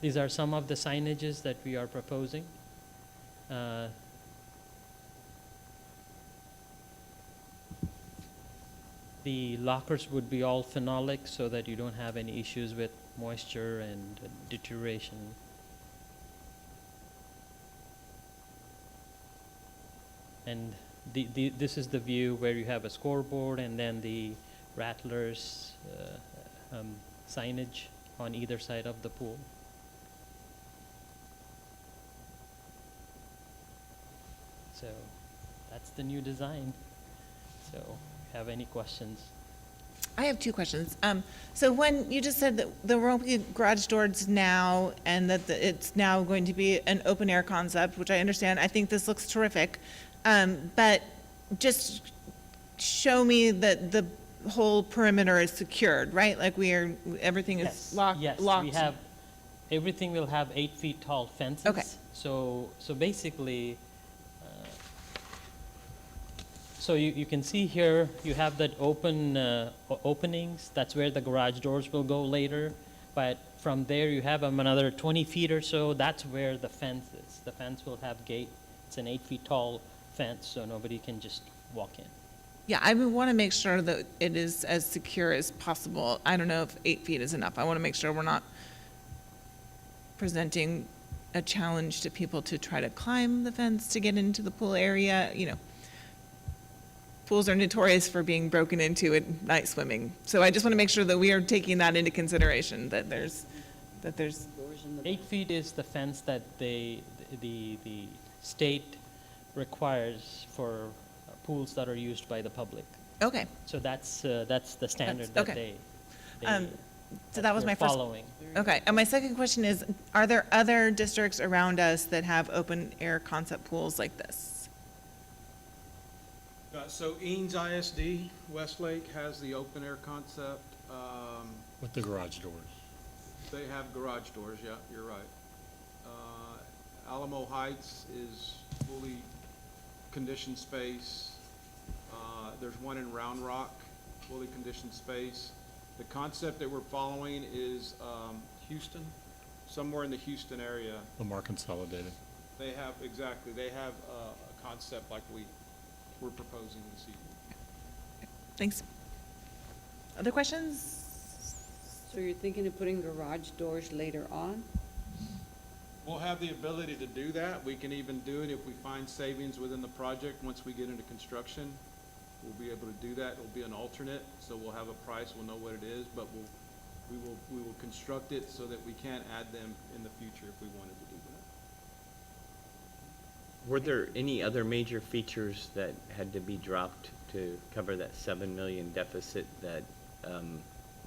These are some of the signages that we are proposing. The lockers would be all phenolic so that you don't have any issues with moisture and deterioration. And this is the view where you have a scoreboard and then the Rattlers signage on either side of the pool. So that's the new design. So if you have any questions? I have two questions. So when you just said that there won't be garage doors now and that it's now going to be an open air concept, which I understand, I think this looks terrific. But just show me that the whole perimeter is secured, right? Like everything is locked? Yes, we have, everything will have 8 feet tall fences. Okay. So basically, so you can see here, you have that openings, that's where the garage doors will go later. But from there, you have another 20 feet or so, that's where the fence is. The fence will have gate, it's an 8 feet tall fence, so nobody can just walk in. Yeah, I would want to make sure that it is as secure as possible. I don't know if 8 feet is enough. I want to make sure we're not presenting a challenge to people to try to climb the fence to get into the pool area. You know, pools are notorious for being broken into at night swimming. So I just want to make sure that we are taking that into consideration, that there's 8 feet is the fence that the state requires for pools that are used by the public. okay. So that's the standard that okay. they So that was they're my first. following. Okay, and my second question is, are there other districts around us that have open air concept pools like this? So Eanes ISD, Westlake has the open air concept. With the garage doors. They have garage doors, yeah, you're right. Alamo Heights is fully conditioned space. There's one in Round Rock, fully conditioned space. The concept that we're following is Houston, somewhere in the Houston area. Lamar Consolidated. They have, exactly, they have a concept like we're proposing this evening. Thanks. Other questions? So you're thinking of putting garage doors later on? We'll have the ability to do that. We can even do it if we find savings within the project. Once we get into construction, we'll be able to do that. It'll be an alternate, so we'll have a price, we'll know what it is, but we will construct it so that we can add them in the future if we wanted to do that. Were there any other major features that had to be dropped to cover that 7 million deficit that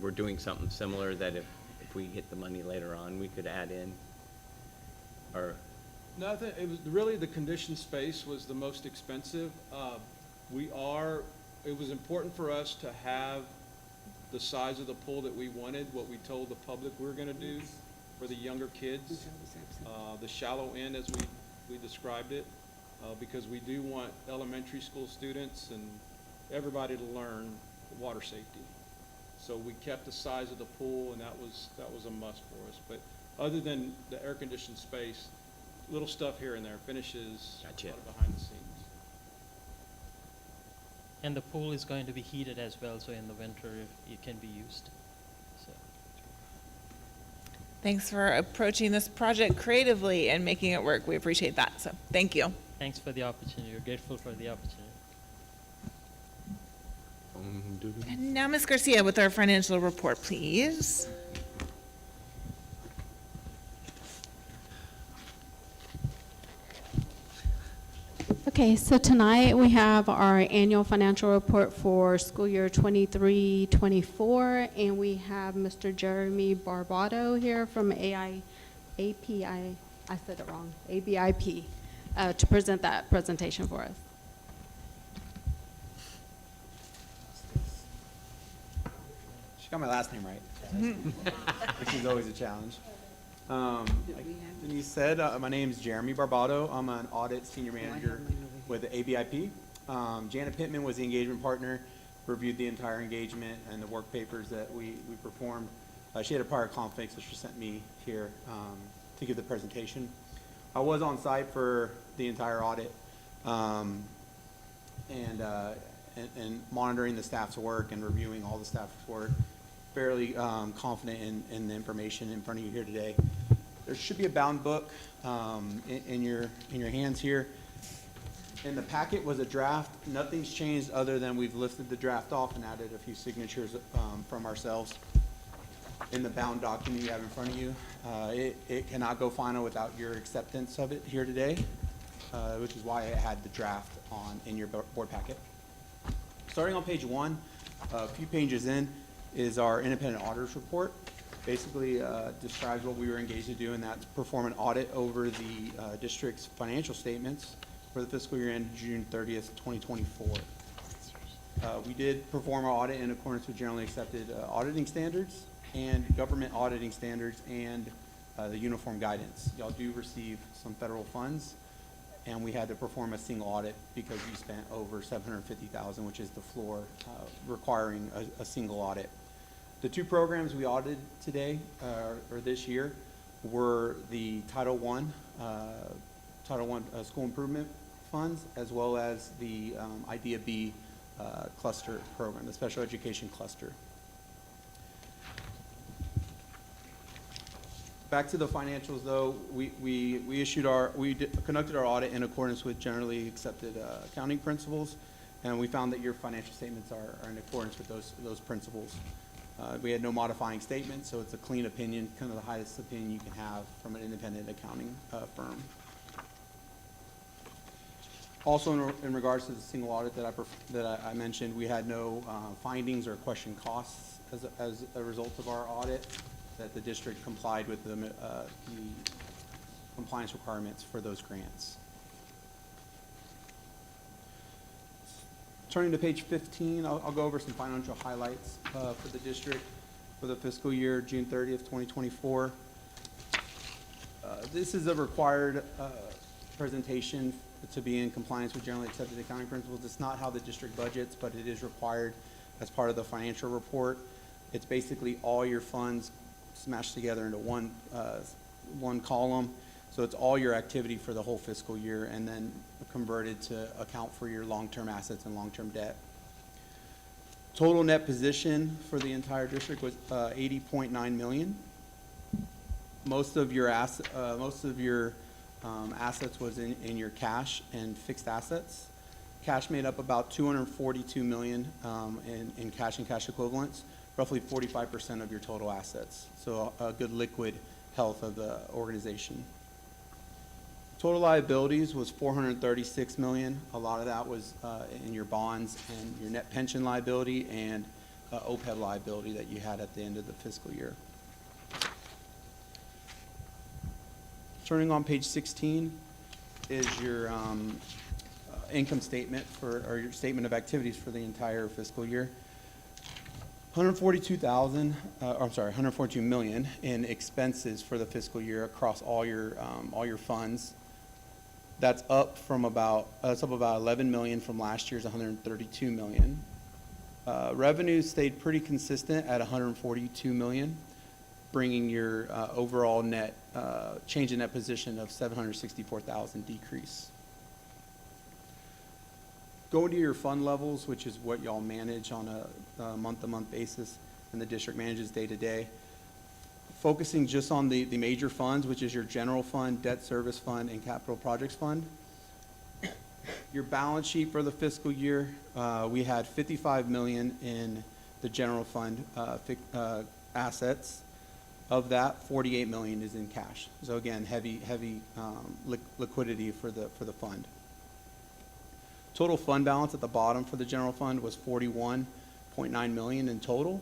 we're doing something similar that if we get the money later on, we could add in? Or Nothing, it was really the conditioned space was the most expensive. It was important for us to have the size of the pool that we wanted, what we told the public we were gonna do for the younger kids. The shallow end, as we described it, because we do want elementary school students and everybody to learn water safety. So we kept the size of the pool, and that was a must for us. But other than the air-conditioned space, little stuff here and there, finishes, Gotcha. a lot of behind the scenes. And the pool is going to be heated as well, so in the winter it can be used. So. Thanks for approaching this project creatively and making it work. We appreciate that, so thank you. Thanks for the opportunity. We're grateful for the opportunity. And now Ms. Garcia with our financial report, please. Okay, so tonight we have our annual financial report for school year 23-24, and we have Mr. Jeremy Barbato here from API, I said it wrong, ABIP, to present that presentation for us. She got my last name right, which is always a challenge. Like Denise said, my name is Jeremy Barbato. I'm an audit senior manager with the ABIP. Janet Pittman was the engagement partner, reviewed the entire engagement and the work papers that we performed. She had a prior conflict, so she sent me here to give the presentation. I was on site for the entire audit and monitoring the staff's work and reviewing all the staff's work. Fairly confident in the information in front of you here today. There should be a bound book in your hands here. In the packet was a draft. Nothing's changed other than we've lifted the draft off and added a few signatures from ourselves. In the bound document you have in front of you, it cannot go final without your acceptance of it here today, which is why I had the draft in your board packet. Starting on page 1, A few pages in is our independent auditors report. Basically describes what we were engaged to do, and that's perform an audit over the district's financial statements for the fiscal year end June 30th, 2024. We did perform our audit in accordance with generally accepted auditing standards and government auditing standards and the uniform guidance. Y'all do receive some federal funds, and we had to perform a single audit because we spent over $750,000, which is the floor requiring a single audit. The two programs we audited today, or this year, were the Title I school improvement funds, as well as the II.A. cluster program, the special education cluster. Back to the financials, though, we conducted our audit in accordance with generally accepted accounting principles, and we found that your financial statements are in accordance with those principles. We had no modifying statements, so it's a clean opinion, kind of the highest opinion you can have from an independent accounting firm. Also, in regards to the single audit that I mentioned, we had no findings or question costs as a result of our audit, that the district complied with the compliance requirements for those grants. Turning to page 15, I'll go over some financial highlights for the district for the fiscal year June 30th, 2024. This is a required presentation to be in compliance with generally accepted accounting principles. It's not how the district budgets, but it is required as part of the financial report. It's basically all your funds smashed together into one column. So it's all your activity for the whole fiscal year and then converted to account for your long-term assets and long-term debt. Total net position for the entire district was $80.9 million. Most of your assets was in your cash and fixed assets. Cash made up about $242 million in cash and cash equivalents, roughly 45% of your total assets. So a good liquid health of the organization. Total liabilities was $436 million. A lot of that was in your bonds and your net pension liability and OPEB liability that you had at the end of the fiscal year. Turning on page 16 is your income statement or your statement of activities for the entire fiscal year. $142 million in expenses for the fiscal year across all your funds. That's up about $11 million from last year's $132 million. Revenues stayed pretty consistent at $142 million, bringing your overall net change in net position of $764,000 decrease. Going to your fund levels, which is what y'all manage on a month-to-month basis, and the district manages day-to-day. Focusing just on the major funds, which is your general fund, debt service fund, and capital projects fund. Your balance sheet for the fiscal year, we had $55 million in the general fund assets. Of that, $48 million is in cash. So again, heavy liquidity for the fund. Total fund balance at the bottom for the general fund was $41.9 million in total.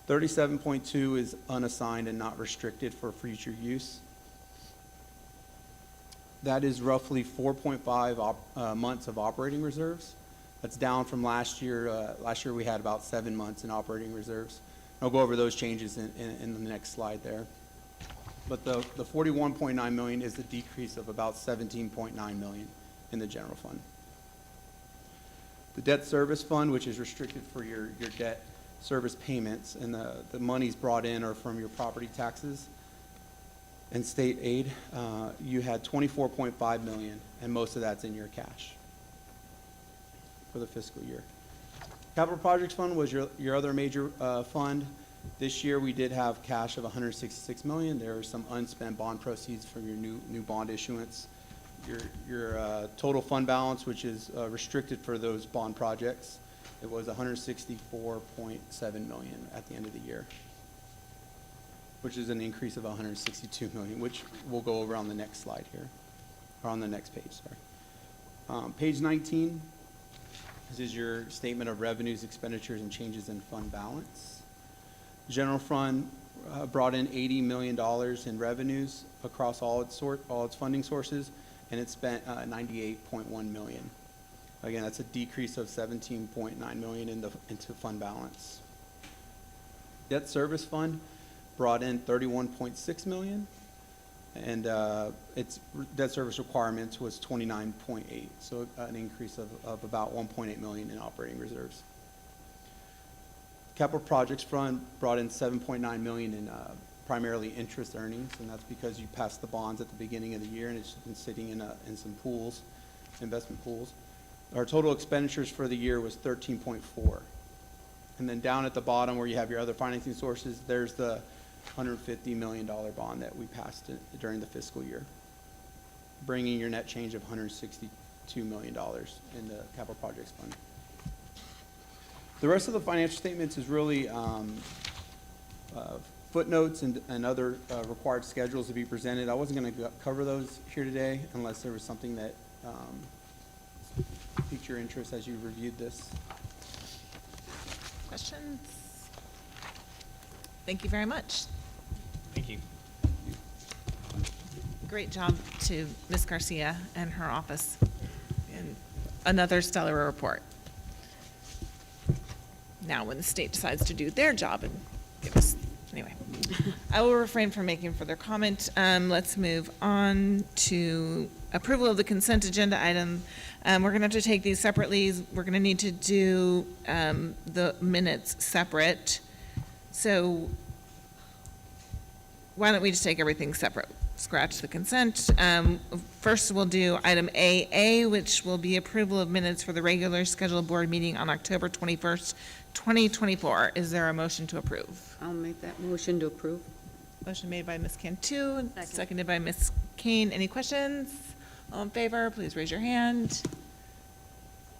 37.2 is unassigned and not restricted for future use. That is roughly 4.5 months of operating reserves. That's down from last year. Last year we had about 7 months in operating reserves. I'll go over those changes in the next slide there. But the $41.9 million is the decrease of about $17.9 million in the general fund. The debt service fund, which is restricted for your debt service payments, and the monies brought in are from your property taxes and state aid. You had $24.5 million, and most of that's in your cash for the fiscal year. Capital projects fund was your other major fund. This year we did have cash of $166 million. There are some unspent bond proceeds from your new bond issuance. Your total fund balance, which is restricted for those bond projects, it was $164.7 million at the end of the year, which is an increase of $162 million, which we'll go over on the next slide here, or on the next page, sorry. Page 19 This is your statement of revenues, expenditures, and changes in fund balance. General fund brought in $80 million in revenues across all its funding sources, and it spent $98.1 million. Again, that's a decrease of $17.9 million into fund balance. Debt service fund brought in $31.6 million, and its debt service requirements was 29.8, so an increase of about 1.8 million in operating reserves. Capital projects fund brought in 7.9 million in primarily interest earnings, and that's because you passed the bonds at the beginning of the year, and it's been sitting in some pools, investment pools. Our total expenditures for the year was 13.4. And then down at the bottom where you have your other financing sources, there's the $150 million bond that we passed during the fiscal year, bringing your net change of $162 million in the capital projects fund. The rest of the financial statements is really footnotes and other required schedules to be presented. I wasn't going to cover those here today unless there was something that piqued your interest as you reviewed this. Questions? Thank you very much. Thank you. Great job to Ms. Garcia and her office. And another stellar report. Now, when the state decides to do their job and give us, anyway. I will refrain from making further comment. Let's move on to approval of the consent agenda item. We're going to have to take these separately. We're going to need to do the minutes separate. So why don't we just take everything separate? Scratch the consent. First, we'll do item AA, which will be approval of minutes for the regular scheduled board meeting on October 21st, 2024. Is there a motion to approve? I'll make that motion to approve. Motion made by Ms. Cantu, Second. seconded by Ms. Kane. Any questions? All in favor, please raise your hand.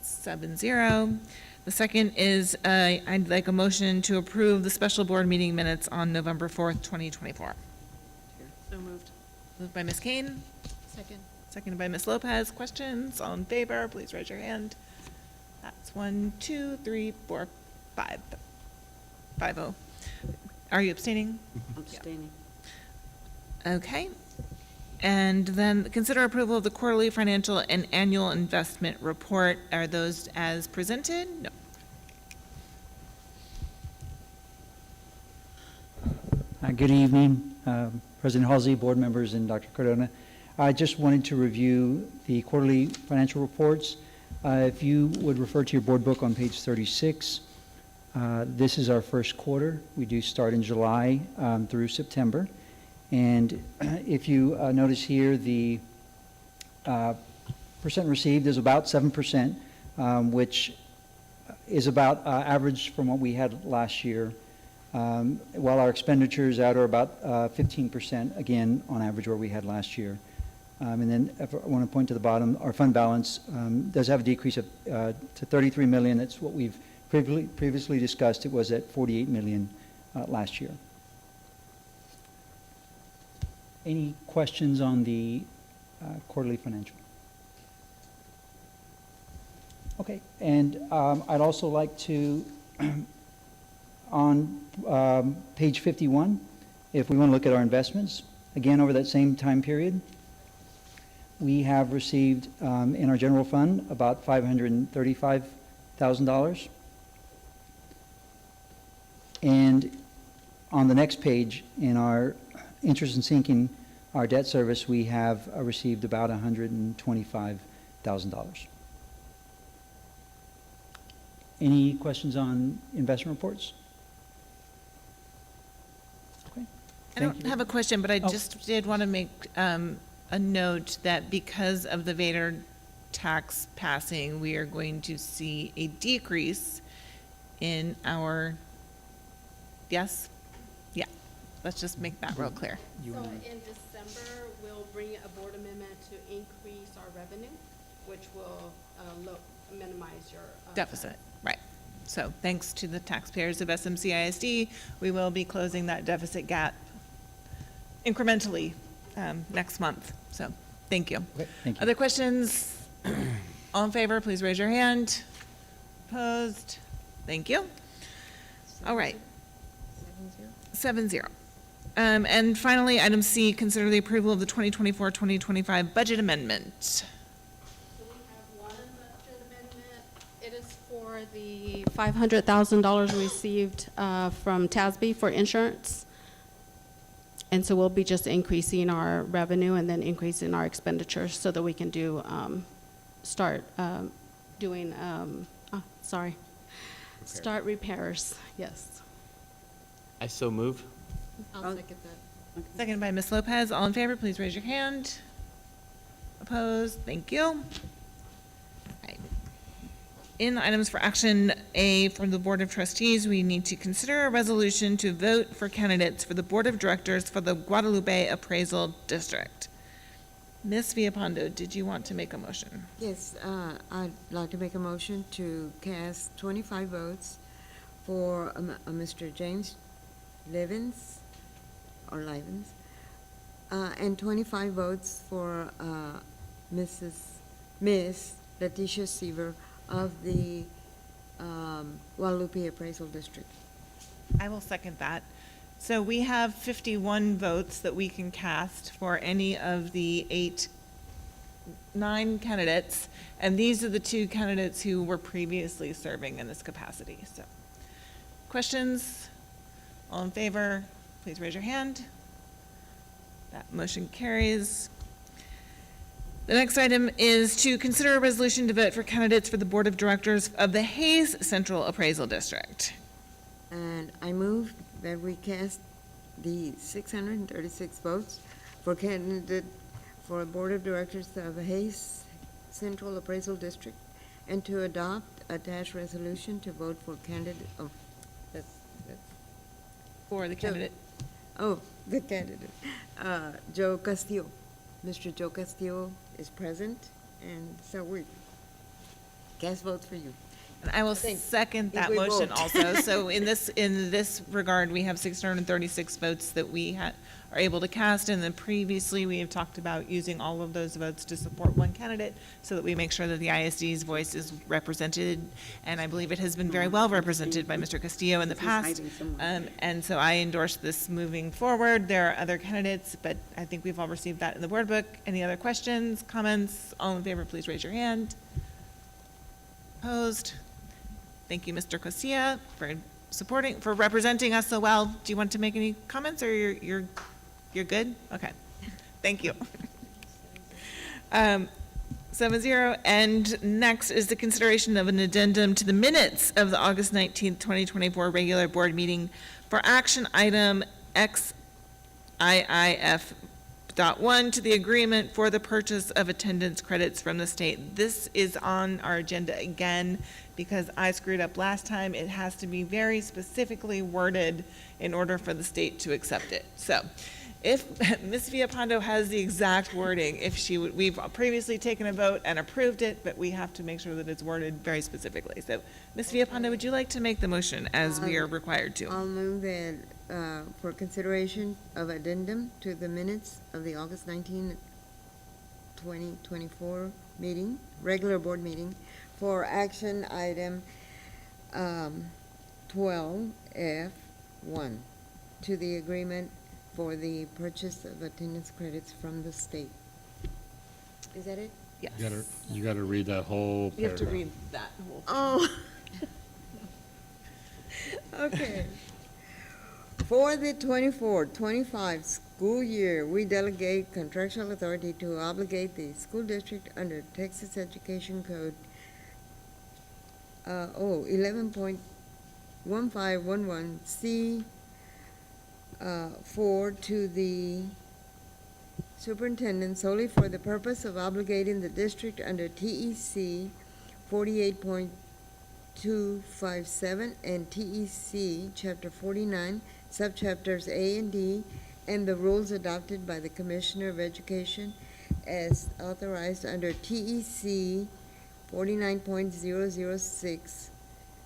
7-0. The second is, I'd like a motion to approve the special board meeting minutes on November 4th, 2024. So moved. Moved by Ms. Kane, Second. seconded by Ms. Lopez. Questions? All in favor, please raise your hand. That's 1, 2, 3, 4, 5. 5-0. Are you abstaining? Abstaining. Okay. And then consider approval of the quarterly financial and annual investment report. Are those as presented? No. Good evening, President Halsey, board members, and Dr. Cardona. I just wanted to review the quarterly financial reports. If you would refer to your board book on page 36, this is our first quarter. We do start in July through September. And if you notice here, the percent received is about 7%, which is about average from what we had last year, while our expenditures out are about 15%, again, on average where we had last year. And then if I want to point to the bottom, our fund balance does have a decrease of to $33 million. That's what we've previously discussed. It was at $48 million last year. Any questions on the quarterly financial? Okay, and I'd also like to, on page 51, if we want to look at our investments, again, over that same time period, we have received in our general fund about $535,000. And on the next page, in our interest and sinking our debt service, we have received about $125,000. Any questions on investment reports? Okay. I Thank don't you. have a question, but I Oh. just did want to make a note that because of the VIITA tax passing, we are going to see a decrease in our, yes? Yeah, let's just make that real clear. So in December, we'll bring a board amendment to increase our revenue, which will minimize your. Deficit, right. So thanks to the taxpayers of CISD, we will be closing that deficit gap incrementally next month. So, thank you. Okay, thank you. Other questions? All in favor, please raise your hand. Opposed? Thank you. All right. 7-0. And finally, item C, consider the approval of the 2024-2025 budget amendment. So we have one budget amendment. It is for the $500,000 received from TASB for insurance. And so we'll be just increasing our revenue and then increasing our expenditures so that we can do, start doing, start repairs, yes. I so move. I'll second that. Seconded by Ms. Lopez. All in favor, please raise your hand. Opposed? Thank you. Right. In items for action A from the Board of Trustees, we need to consider a resolution to vote for candidates for the Board of Directors for the Guadalupe Appraisal District. Ms. Villapando, did you want to make a motion? Yes, I'd like to make a motion to cast 25 votes for Mr. James Livens, and 25 votes for Miss Leticia Seaver of the Guadalupe Appraisal District. I will second that. So we have 51 votes that we can cast for any of the 9 candidates, and these are the 2 candidates who were previously serving in this capacity. So, questions? All in favor, please raise your hand. That motion carries. The next item is to consider a resolution to vote for candidates for the Board of Directors of the Hayes Central Appraisal District. And I move that we cast the 636 votes for candidate for Board of Directors of the Hayes Central Appraisal District, and to adopt attached resolution to vote for candidate, For the candidate. the candidate, Joe Castillo. Mr. Joe Castillo is present, and so we cast votes for you. And I will think second if that we motion vote. also. So in this regard, we have 636 votes that we are able to cast, and then previously we have talked about using all of those votes to support one candidate so that we make sure that the ISD's voice is represented, and I believe it has been very well represented by Mr. Castillo in the past. And so I endorse this moving forward. There are other candidates, but I think we've all received that in the Word book. Any other questions, comments? All in favor, please raise your hand. Opposed? Thank you, Mr. Casilla, for representing us so well. Do you want to make any comments, or you're good? Okay, thank you. 7-0, and next is the consideration of an addendum to the minutes of the August 19th, 2024 regular board meeting for action item XIIF.1 to the agreement for the purchase of attendance credits from the state. This is on our agenda again because I screwed up last time. It has to be very specifically worded in order for the state to accept it. So if Ms. Villapando has the exact wording, we've previously taken a vote and approved it, but we have to make sure that it's worded very specifically. So Ms. Villapando, would you like to make the motion as we are required to? I'll move that for consideration of addendum to the minutes of the August 19, 2024 meeting, regular board meeting, for action item 12F1 to the agreement for the purchase of attendance credits from the state. Is that it? Yes. You gotta read that whole You have to paragraph. read that whole. Oh. Okay. For the 24-25 school year, we delegate contractual authority to obligate the school district under Texas Education Code 11.1511C 4 to the superintendent solely for the purpose of obligating the district under TEC 48.257 and TEC Chapter 49, subchapters A and D, and the rules adopted by the Commissioner of Education as authorized under TEC 49.006.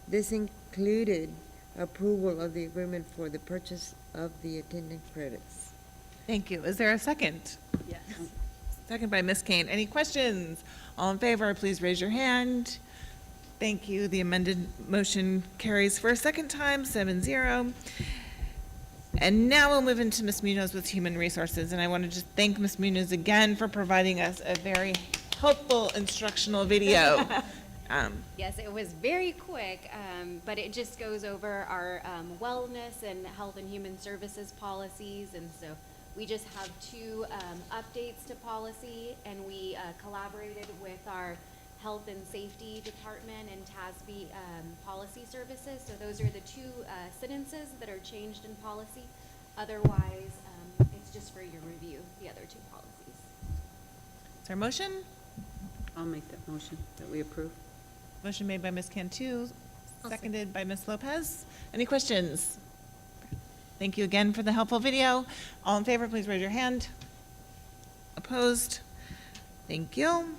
This included approval of the agreement for the purchase of the attendance credits. Thank you. Is there a second? Yes. Second by Ms. Kane. Any questions? All in favor, please raise your hand. Thank you. The amended motion carries for a second time, 7-0. And now we'll move into Ms. Munoz with Human Resources. And I want to just thank Ms. Munoz again for providing us a very helpful instructional video. Yes, it was very quick, but it just goes over our wellness and health and human services policies. And so we just have two updates to policy, and we collaborated with our Health and Safety Department and TASB Policy Services. So those are the two sentences that are changed in policy. Otherwise, it's just for your review, the other two policies. Is there a motion? I'll make that motion that we approve. Motion made by Ms. Cantu, seconded by Ms. Lopez. Any questions? Thank you again for the helpful video. All in favor, please raise your hand. Opposed? Thank you.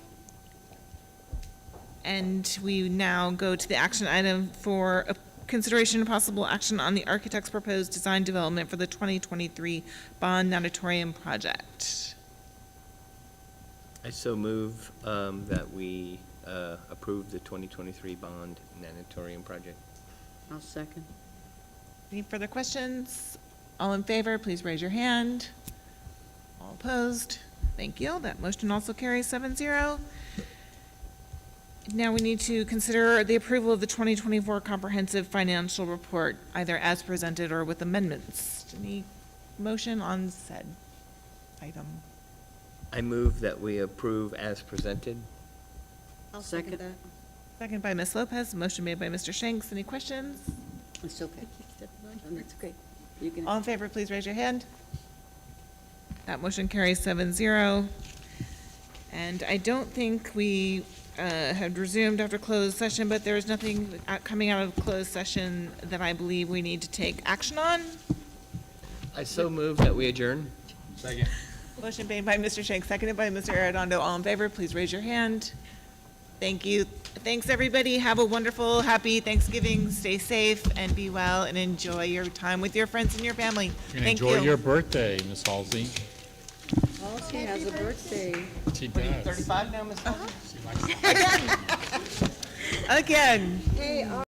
And we now go to the action item for a consideration and possible action on the architect's proposed design development for the 2023 Bond Natatorium project. I so move that we approve the 2023 Bond Natatorium project. I'll second. Any further questions? All in favor, please raise your hand. All opposed? Thank you. That motion also carries 7-0. Now we need to consider the approval of the 2024 Comprehensive Financial Report, either as presented or with amendments. Any motion on said item? I move that we approve as presented. I'll second that. Second by Ms. Lopez, motion made by Mr. Shanks. Any questions? It's okay. That's okay. You can. All in favor, please raise your hand. That motion carries 7-0. And I don't think we had resumed after closed session, but there is nothing coming out of closed session that I believe we need to take action on. I so move that we adjourn. Second. Motion made by Mr. Shanks, seconded by Mr. Arredondo. All in favor, please raise your hand. Thank you. Thanks, everybody. Have a wonderful, happy Thanksgiving. Stay safe and be well and enjoy your time with your friends and your family. And Thank you. enjoy your birthday, Ms. Halsey. Halsey has a birthday. She does. 35 now, Ms. Halsey? She likes Again.